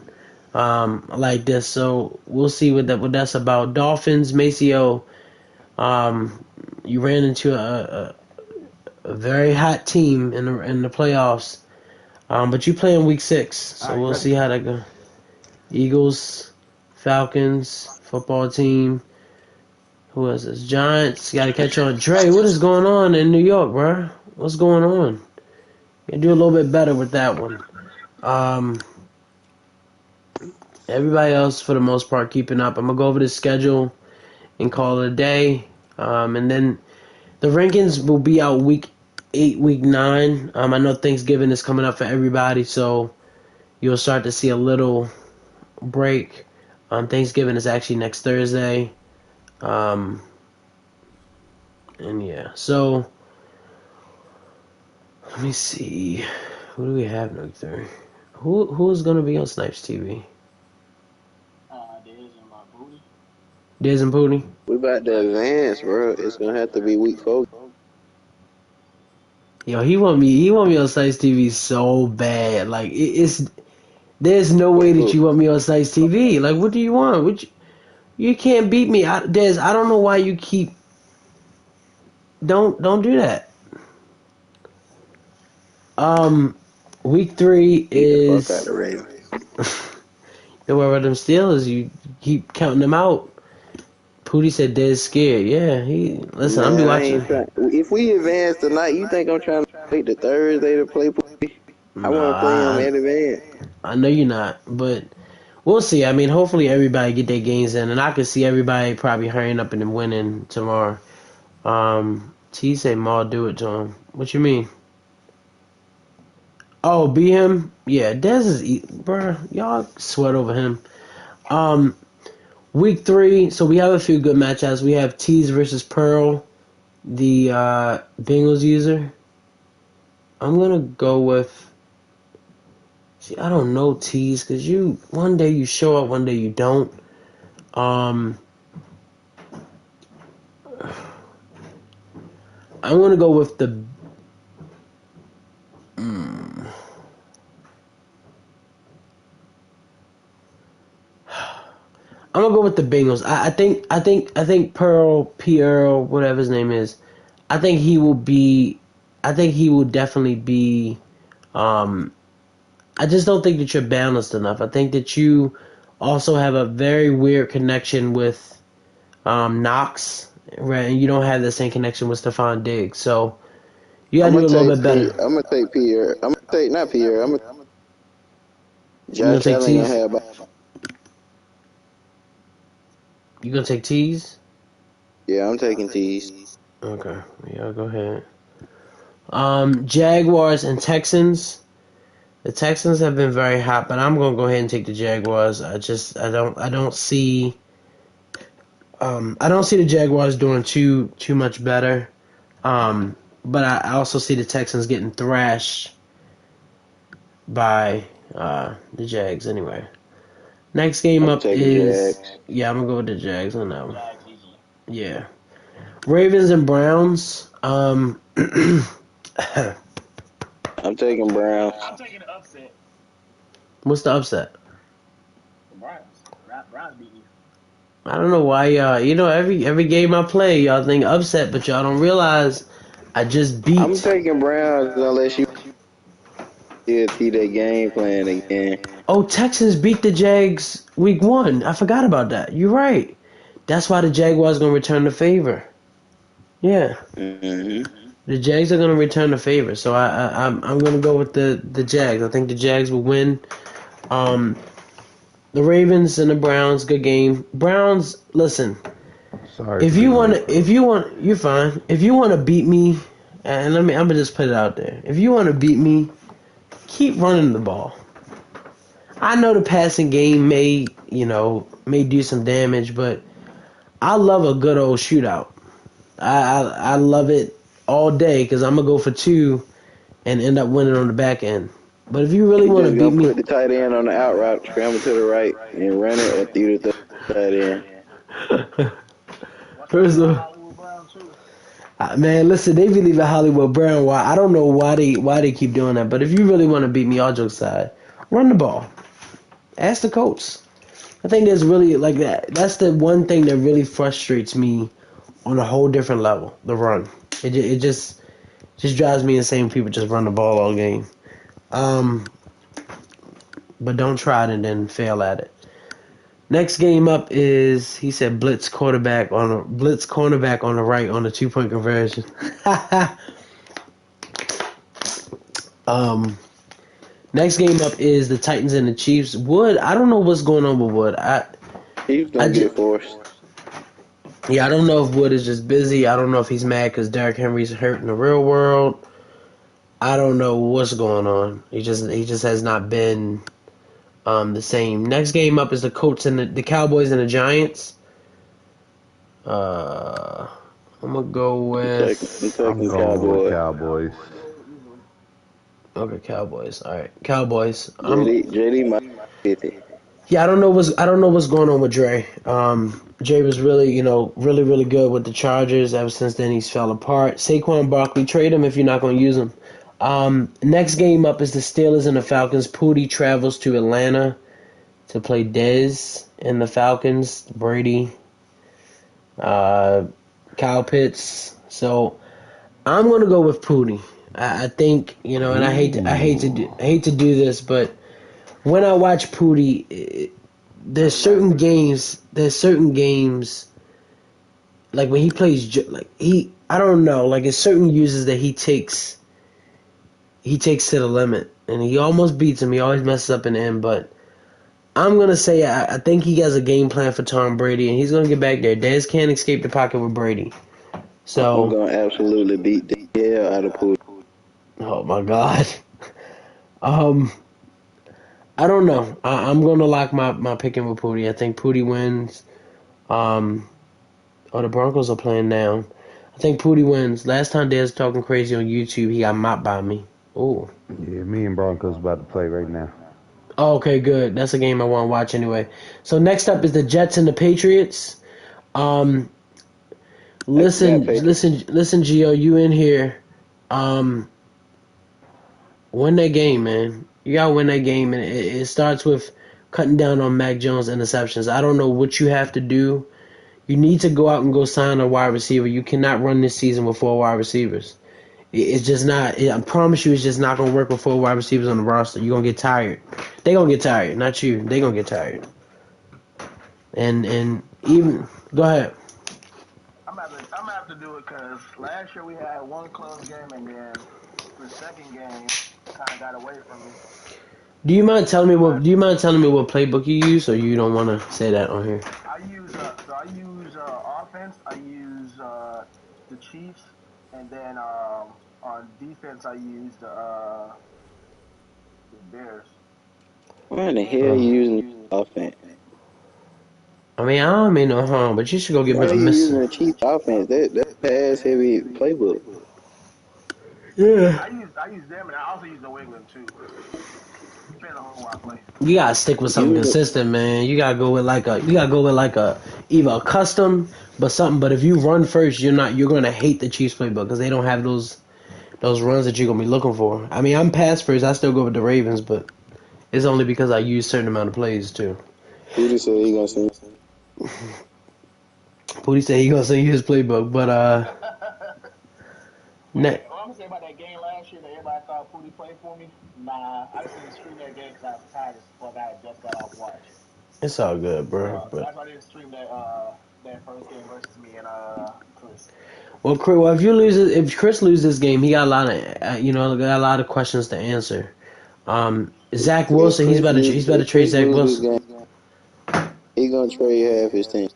like this. So we'll see what that's about. Dolphins, Maceo, you ran into a very hot team in the playoffs. But you play in week 6, all so right, we'll good. see how that goes. Eagles, Falcons, football team. Who is this? Giants. Got to catch on. Dre, what is going on in New York, bro? What's going on? You gotta do a little bit better with that one. Um, Everybody else, for the most part, keeping up. I'm gonna go over the schedule and call it a day. And then the rankings will be out week 8, week 9. I know Thanksgiving is coming up for everybody, so you'll start to see a little break. Thanksgiving is actually next Thursday. Um, and yeah, so let me see. Who do we have next Thursday? Who's gonna be on Snipes TV? Dez and my booty. Diz and Pooty? We about to advance, bro. It's gonna have to be week 4. Yo, he want me on Snipes TV so bad. Like there's no way that you want me on Snipes TV. Like, what do you want? You can't beat me. Des, I don't know why you keep. Don't do that. Week 3 Beat the fuck out of is. the Ravens. Don't worry about them Steelers. You keep counting them out. Pooty said Dez scared. Yeah, listen. I'll be Man, I watching. ain't trying. If we advance tonight, you think I'm trying to wait the Thursday to play? I want to play him Nah, in advance. I know you're not, but we'll see. I mean, hopefully everybody get their games in, and I can see everybody probably hurrying up and then winning tomorrow. T say Ma do it to him. What you mean? Oh, beat him? Yeah, Dez is bruh. Y'all sweat over him. Week 3, so we have a few good matchups. We have Tease versus Pearl, the Bengals user. I'm gonna go with. See, I don't know Tease because one day you show up, one day you don't. I'm gonna go with the. I'm gonna go with the Bengals. I think Pearl, whatever his name is, I think he will be. I think he will definitely be. I just don't think that you're balanced enough. I think that you also have a very weird connection with Knox, right? And you don't have the same connection with Stephon Diggs. So you gotta do a little bit better. I'm gonna take Pierre. I'm gonna take not Pierre. I'm gonna You gonna Josh take Allen gonna Tease? have. You gonna take Tease? Yeah, I'm taking T's. Okay, yeah, go ahead. Jaguars and Texans. The Texans have been very hot, but I'm gonna go ahead and take the Jaguars. I don't see the Jaguars doing too much better. But I also see the Texans getting thrashed by the Jags anyway. Next game I'm up taking is Jags. yeah, I'm gonna go with the Jags on that one. Jags easily. Yeah, Ravens and Browns. I'm taking Browns. I'm taking the upset. What's the upset? The Browns. Browns beat me. I don't know why y'all. Every game I play, y'all think upset, but y'all don't realize I just I'm beat. taking Browns unless you see their game plan again. Oh, Texans beat the Jags week 1. I forgot about that. You're right. That's why the Jaguars gonna return the favor. Yeah, Mm-hmm. the Jags are gonna return the favor. So I'm gonna go with the Jags. I think the Jags will win. The Ravens and the Browns, good game. Browns, listen. Sorry for the noise, bro. You're fine. If you want to beat me, and I'm gonna just put it out there. If you want to beat me, keep running the ball. I know the passing game may do some damage, but I love a good old shootout. I love it all day because I'm gonna go for 2 and end up winning on the back end. But if you really You want to just beat gonna me, put the tight end on the out route, scramble to the right, and run it, or through the tight end. Watch out for first that of Hollywood Brown too. man, listen, they be leaving Hollywood Brown. Why? I don't know why they keep doing that. But if you really want to beat me, all jokes aside, run the ball. Ask the coach. I think there's really like that. That's the one thing that really frustrates me on a whole different level. The run. It just drives me insane when people just run the ball all game. But don't try it and then fail at it. Next game up is he said Blitz cornerback on the right on the 2-point conversion. Next game up is the Titans and the Chiefs. Wood, I don't know what's going on with Wood. He's I gonna just, get forced. yeah, I don't know if Wood is just busy. I don't know if he's mad because Derrick Henry's hurt in the real world. I don't know what's going on. He just has not been the same. Next game up is the Colts and the Cowboys and the Giants. I'm gonna go I'm with I'm taking going with Cowboys. Cowboys. okay Cowboys. All right, Cowboys. JD might 50. Yeah, I don't know what's going on with Dre. Dre was really, really good with the Chargers. Ever since then, he's fell apart. Saquon Barkley, trade him if you're not going to use him. Next game up is the Steelers and the Falcons. Pooty travels to Atlanta to play Dez and the Falcons. Brady, Kyle Pitts. So I'm going to go with Pooty. I think and I hate to do this, but when I watch Pooty, there's certain games like when he plays I don't know, like it's certain uses that he takes to the limit and he almost beats him. He always messes up in the end, but I'm gonna say I think he has a game plan for Tom Brady and he's gonna get back there. Dez can't escape the pocket with Brady. I'm So gonna absolutely beat the hell out of Pooh. oh my god. I don't know. I'm going to lock my pick in with Pooty. I think Pooty wins. The Broncos are playing now. I think Pooty wins. Last time Dez talking crazy on YouTube, he got mopped by me. Oh. Yeah, me and Broncos about to play right now. Oh, okay, good. That's a game I want to watch anyway. So next up is the Jets and the Patriots. Um, I got Patriots. listen, Gio, you in here? Um, win that game, man. You gotta win that game, and it starts with cutting down on Mac Jones' interceptions. I don't know what you have to do. You need to go out and go sign a wide receiver. You cannot run this season with 4 wide receivers. It's just not. I promise you, it's just not gonna work with 4 wide receivers on the roster. You're gonna get tired. They gonna get tired, not you. They gonna get tired. And even go ahead. I'm gonna have to do it because last year we had one close game, and then the second game kind of got away from me. Do you mind telling me what? But Do you mind telling me what playbook you use, or you don't want to say that on here? I use offense. I use the Chiefs, and then on defense I use the Bears. Why in the hell you using offense? I mean, I don't mean no harm, but you should go get Why me are a you miss. using a cheap offense? That's pass heavy playbook. Yeah. I use them, and I also use New England too. Depending on who I play. You gotta stick with something Use consistent, man. You gotta go with like a either a custom, but something. But if you run first, you're gonna hate the Chiefs playbook because they don't have those runs that you're gonna be looking for. I mean, I'm pass first. I still go with the Ravens, but it's only because I use certain amount of plays too. Booty said he gonna sing. Pooty said he gonna send you his playbook, but But ne- what I'm gonna say about that game last year that everybody thought Pooty played for me, nah, I just didn't stream that game because I was tired as fuck. I had just got off watch, it's all good, bro. so But that's why I didn't stream that first game versus me and Chris. well, if Chris loses this game, he got a lot of got a lot of questions to answer. Zach If Wilson, he's about to If trade Chris Zach loses Wilson. this game, he gonna trade half his team.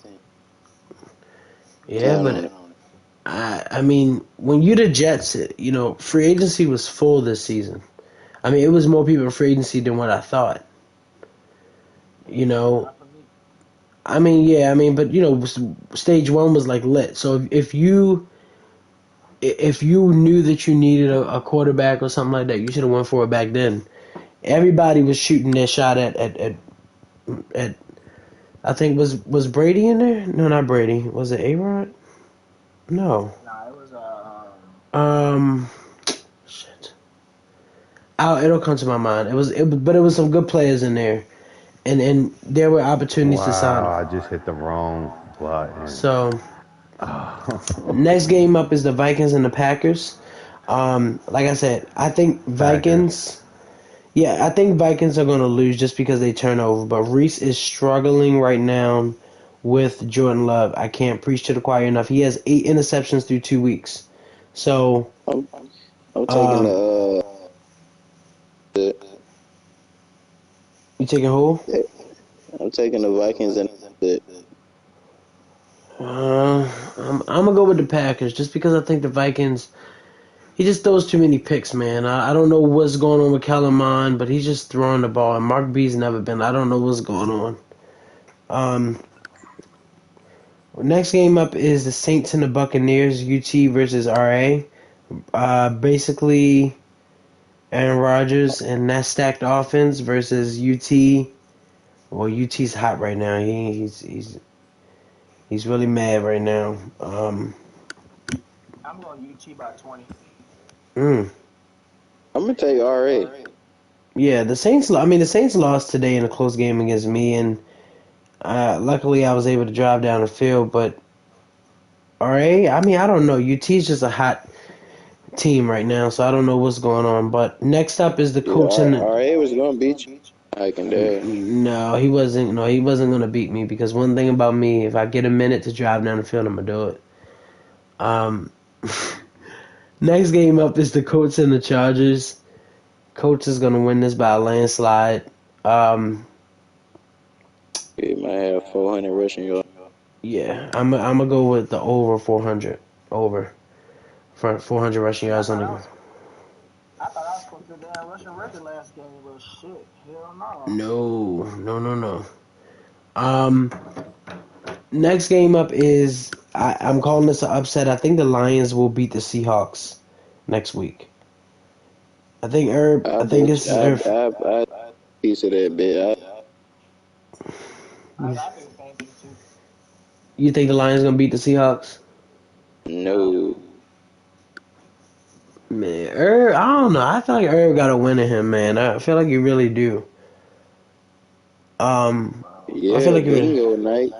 Yeah, Count on but it. I mean, when you the Jets, free agency was full this season. I mean, it was more people in free agency than what I thought. You know, Not for me. I mean, yeah, I mean, but stage one was like lit. So if you knew that you needed a quarterback or something like that, you should have went for it back then. Everybody was shooting their shot at I think was Brady in there? No, not Brady. Was it A-Rod? No. Nah, it was Um, shit. It'll come to my mind. But it was some good players in there, and there were opportunities to sign Wow, them. I just hit the wrong button. So Oh. next game up is the Vikings and the Packers. Like I said, I think Packers. Vikings. Yeah, I think Vikings are going to lose just because they turn over. But Reese is struggling right now with Jordan Love. I can't preach to the choir enough. He has 8 interceptions through 2 weeks. So, I'm, I'm taking um, the you taking who? I'm taking the Vikings and the I'm gonna go with the Packers just because I think the Vikings. He just throws too many picks, man. I don't know what's going on with Kellen Mond, but he's just throwing the ball. And Mark B's never been. I don't know what's going on. Um, Next game up is the Saints and the Buccaneers. UT versus RA. Basically, Aaron Rodgers and that stacked offense versus UT. Well, UT's hot right now. He's really mad right now. I'm going UT by 20. Mm. I'm gonna take RA. Yeah, the Saints. I mean, the Saints lost today in a close game against me, and luckily I was able to drive down the field. But RA, I mean, I don't know. UT's just a hot team right now, so I don't know what's going on. But next up is the Yeah, Colts and RA was gonna beat you. I can dare. no, he wasn't. No, he wasn't gonna beat me because one thing about me, if I get a minute to drive down the field, I'm gonna do it. Um, Next game up is the Colts and the Chargers. Colts is gonna win this by a landslide. Um, He might have 400 rushing yards. yeah, I'm gonna go with the over 400 over for 400 rushing See, yards on the ground. I thought I was supposed the damn rushing record last game, but shit, hell no. No. Next game up is I'm calling this an upset. I think the Lions will beat the Seahawks next week. I think Herb. I think this is Herb. I piece of that bit. I think the same thing too. You think the Lions gonna beat the Seahawks? No. Man, Herb. I don't know. I feel like Herb got a win in him, man. I feel like you really do. I feel Yeah, like you. bingo night.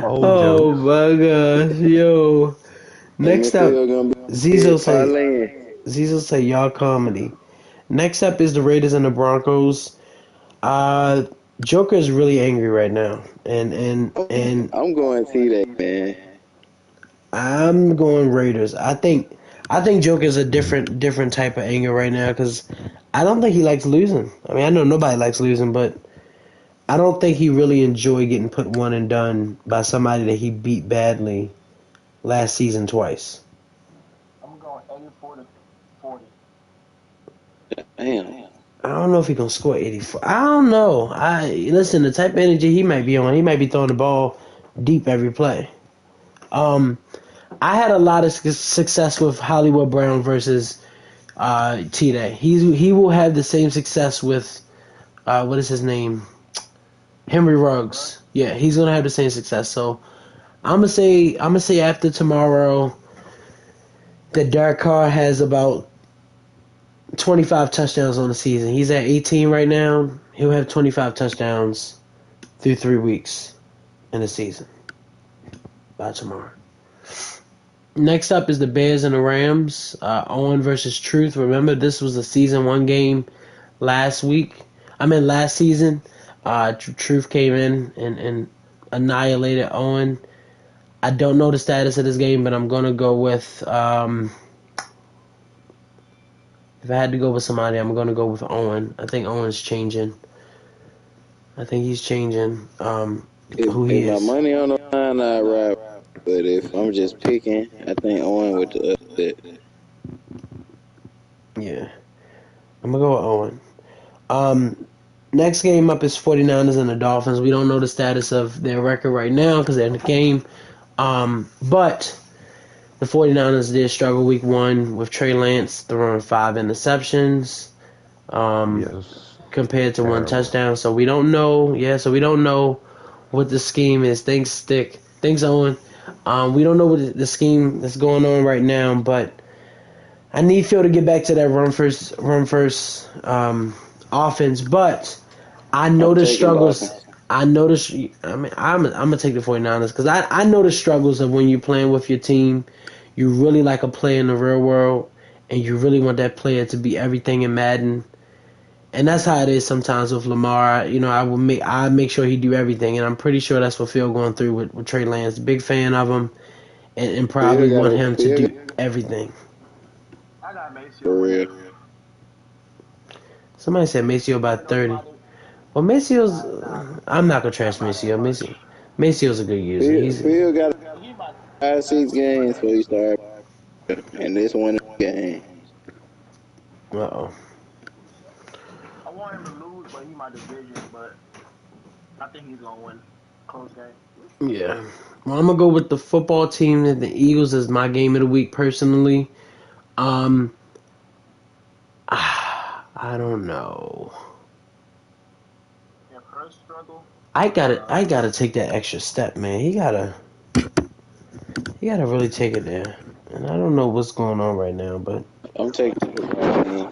Oh my gosh, yo. Next up, NFL gonna be Zizo say parlaying. y'all comedy. Next up is the Raiders and the Broncos. Joker is really angry right now, and I'm going to see that, man. I'm going Raiders. I think Joker's a different type of anger right now because I don't think he likes losing. I mean, I know nobody likes losing, but I don't think he really enjoyed getting put one and done by somebody that he beat badly last season twice. I'm going 84-40. Damn. I don't know if he's gonna score 84. I don't know. Listen, the type of energy he might be on, he might be throwing the ball deep every play. I had a lot of success with Hollywood Brown versus T-Day. He will have the same success with what is his name? Henry Ruggs. Yeah, he's gonna have the same success. So I'm gonna say after tomorrow that Derek Carr has about 25 touchdowns on the season. He's at 18 right now. He'll have 25 touchdowns through 3 weeks in the season by tomorrow. Next up is the Bears and the Rams. Owen versus Truth. Remember, this was a season 1 game last season. Truth came in and annihilated Owen. I don't know the status of this game, but I'm going to go with... if I had to go with somebody, I'm going to go with Owen. I think Owen's changing. I think he's changing who he If my is. money on the line, I ride. But if I'm just picking, I think Owen with the upset. Yeah. I'm going to go with Owen. Next game up is 49ers and the Dolphins. We don't know the status of their record right now because they're in the game. But the 49ers did struggle week 1 with Trey Lance throwing 5 interceptions Yes. compared to 1 Terrible. touchdown. So we don't know. Yeah, so we don't know what the scheme is. Thanks, Owen. We don't know what the scheme that's going on right now, but I need Phil to get back to that run first offense. But I know I'm the taking struggles. Dolphins. I notice. I mean, I'm gonna take the 49ers because I know the struggles of when you're playing with your team. You really like a player in the real world, and you really want that player to be everything in Madden. And that's how it is sometimes with Lamar. You know, I make sure he do everything, and I'm pretty sure that's what Phil going through with Trey Lance. Big fan of him, and probably want him to do everything. I got Maceo For winning. real. Somebody said Maceo by I know 30. somebody. Well, Maceo's. Nah, I'm not gonna not trash by that Maceo. much. Maceo's a good user. Phil got He might. 5, 6 games before he started, and this one game. Uh-oh. I want him to lose, but he my division. But I think he's gonna win. Close game. Yeah. Well, I'm gonna go with the football team and the Eagles as my game of the week personally. I don't know. If Hurst struggle, I gotta take that extra step, man. He gotta really take it there. And I don't know what's going on right now, but I'm taking the football team.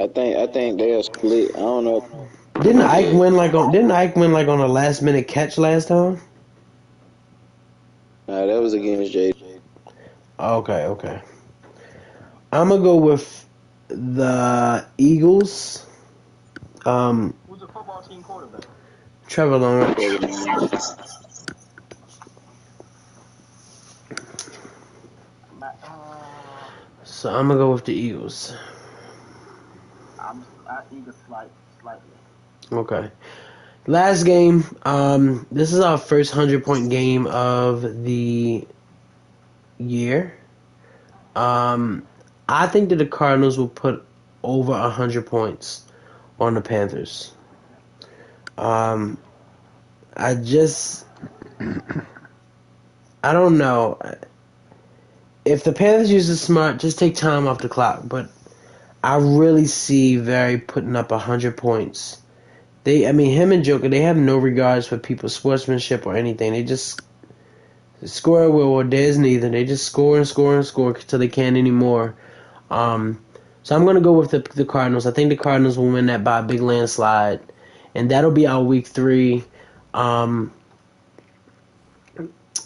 I think they'll split. I don't know. didn't Ike win like on a last minute catch last time? Nah, that was against Jay. Okay. I'm gonna go with the Eagles. who's the football team quarterback? Trevor Lawrence. So I'm gonna go with the Eagles. I Eagles slightly. Okay. Last game. This is our first 100-point game of the year. I think that the Cardinals will put over 100 points on the Panthers. I don't know. If the Panthers use it smart, just take time off the clock. But I really see Very putting up 100 points. Him and Joker, they have no regards for people's sportsmanship or anything. They just score where there's neither. They just score and score and score until they can't anymore. So I'm going to go with the Cardinals. I think the Cardinals will win that by a big landslide. And that'll be our week 3. And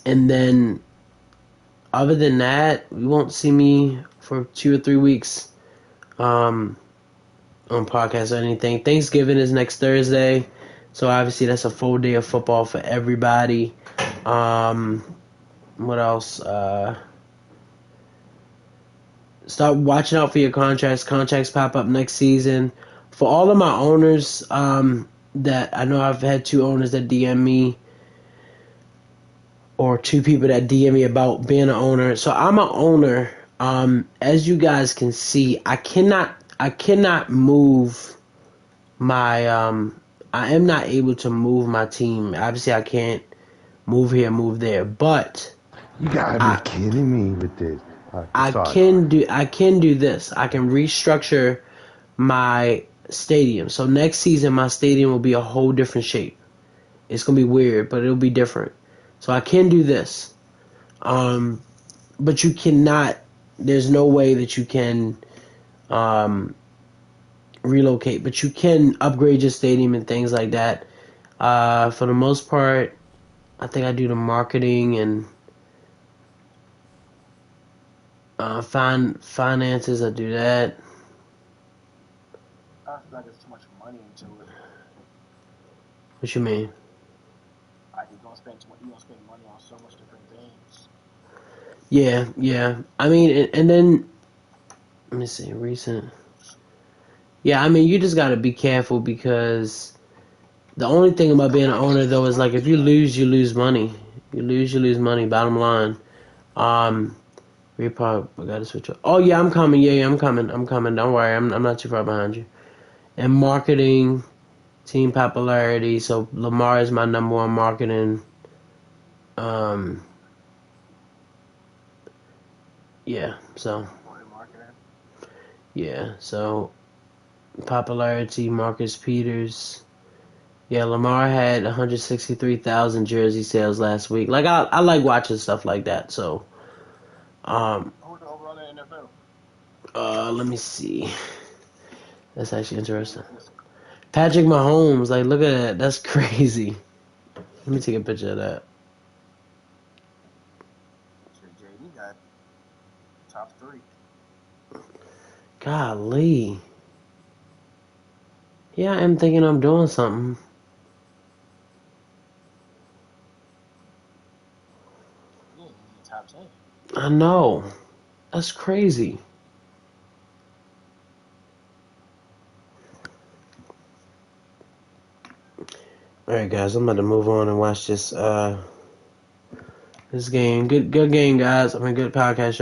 then, other than that, you won't see me for 2 or 3 weeks on podcasts or anything. Thanksgiving is next Thursday. So obviously that's a full day of football for everybody. What else? Start watching out for your contracts. Contracts pop up next season. For all of my owners, that I know I've had 2 owners that DM me, or 2 people that DM me about being an owner. So I'm an owner. As you guys can see, I cannot move my I am not able to move my team. Obviously I can't move here, move there, but you gotta be kidding me with this. I can do this. I can restructure my stadium. So next season my stadium will be a whole different shape. It's gonna be weird, but it'll be different. So I can do this. But you cannot, there's no way that you can relocate, but you can upgrade your stadium and things like that. For the most part, I think I do the marketing and finances. I do that. I feel like there's too much money into it. What you mean? Like you're gonna spend money on so much different things. Yeah. And then let me see, recent. Yeah, you just gotta be careful, because the only thing about being an owner though is, like, if you lose money. You lose money. Bottom line. We probably gotta switch up. Oh yeah, I'm coming. Yeah, I'm coming. Don't worry, I'm not too far behind you. And marketing, team popularity. So Lamar is my number 1 marketing. Yeah. So. Yeah. So popularity, Marcus Peters. Yeah, Lamar had 163,000 jersey sales last week. Like, I like watching stuff like that. So. Who's the overall in the NFL? Let me see. That's actually interesting. Patrick Mahomes, like, look at that. That's crazy. Let me take a picture of that. JD got top 3. Golly. Yeah, I am thinking I'm doing something. Yeah, top 10. I know. That's crazy. Alright, guys, I'm about to move on and watch this game. Good game, guys. Good podcast show.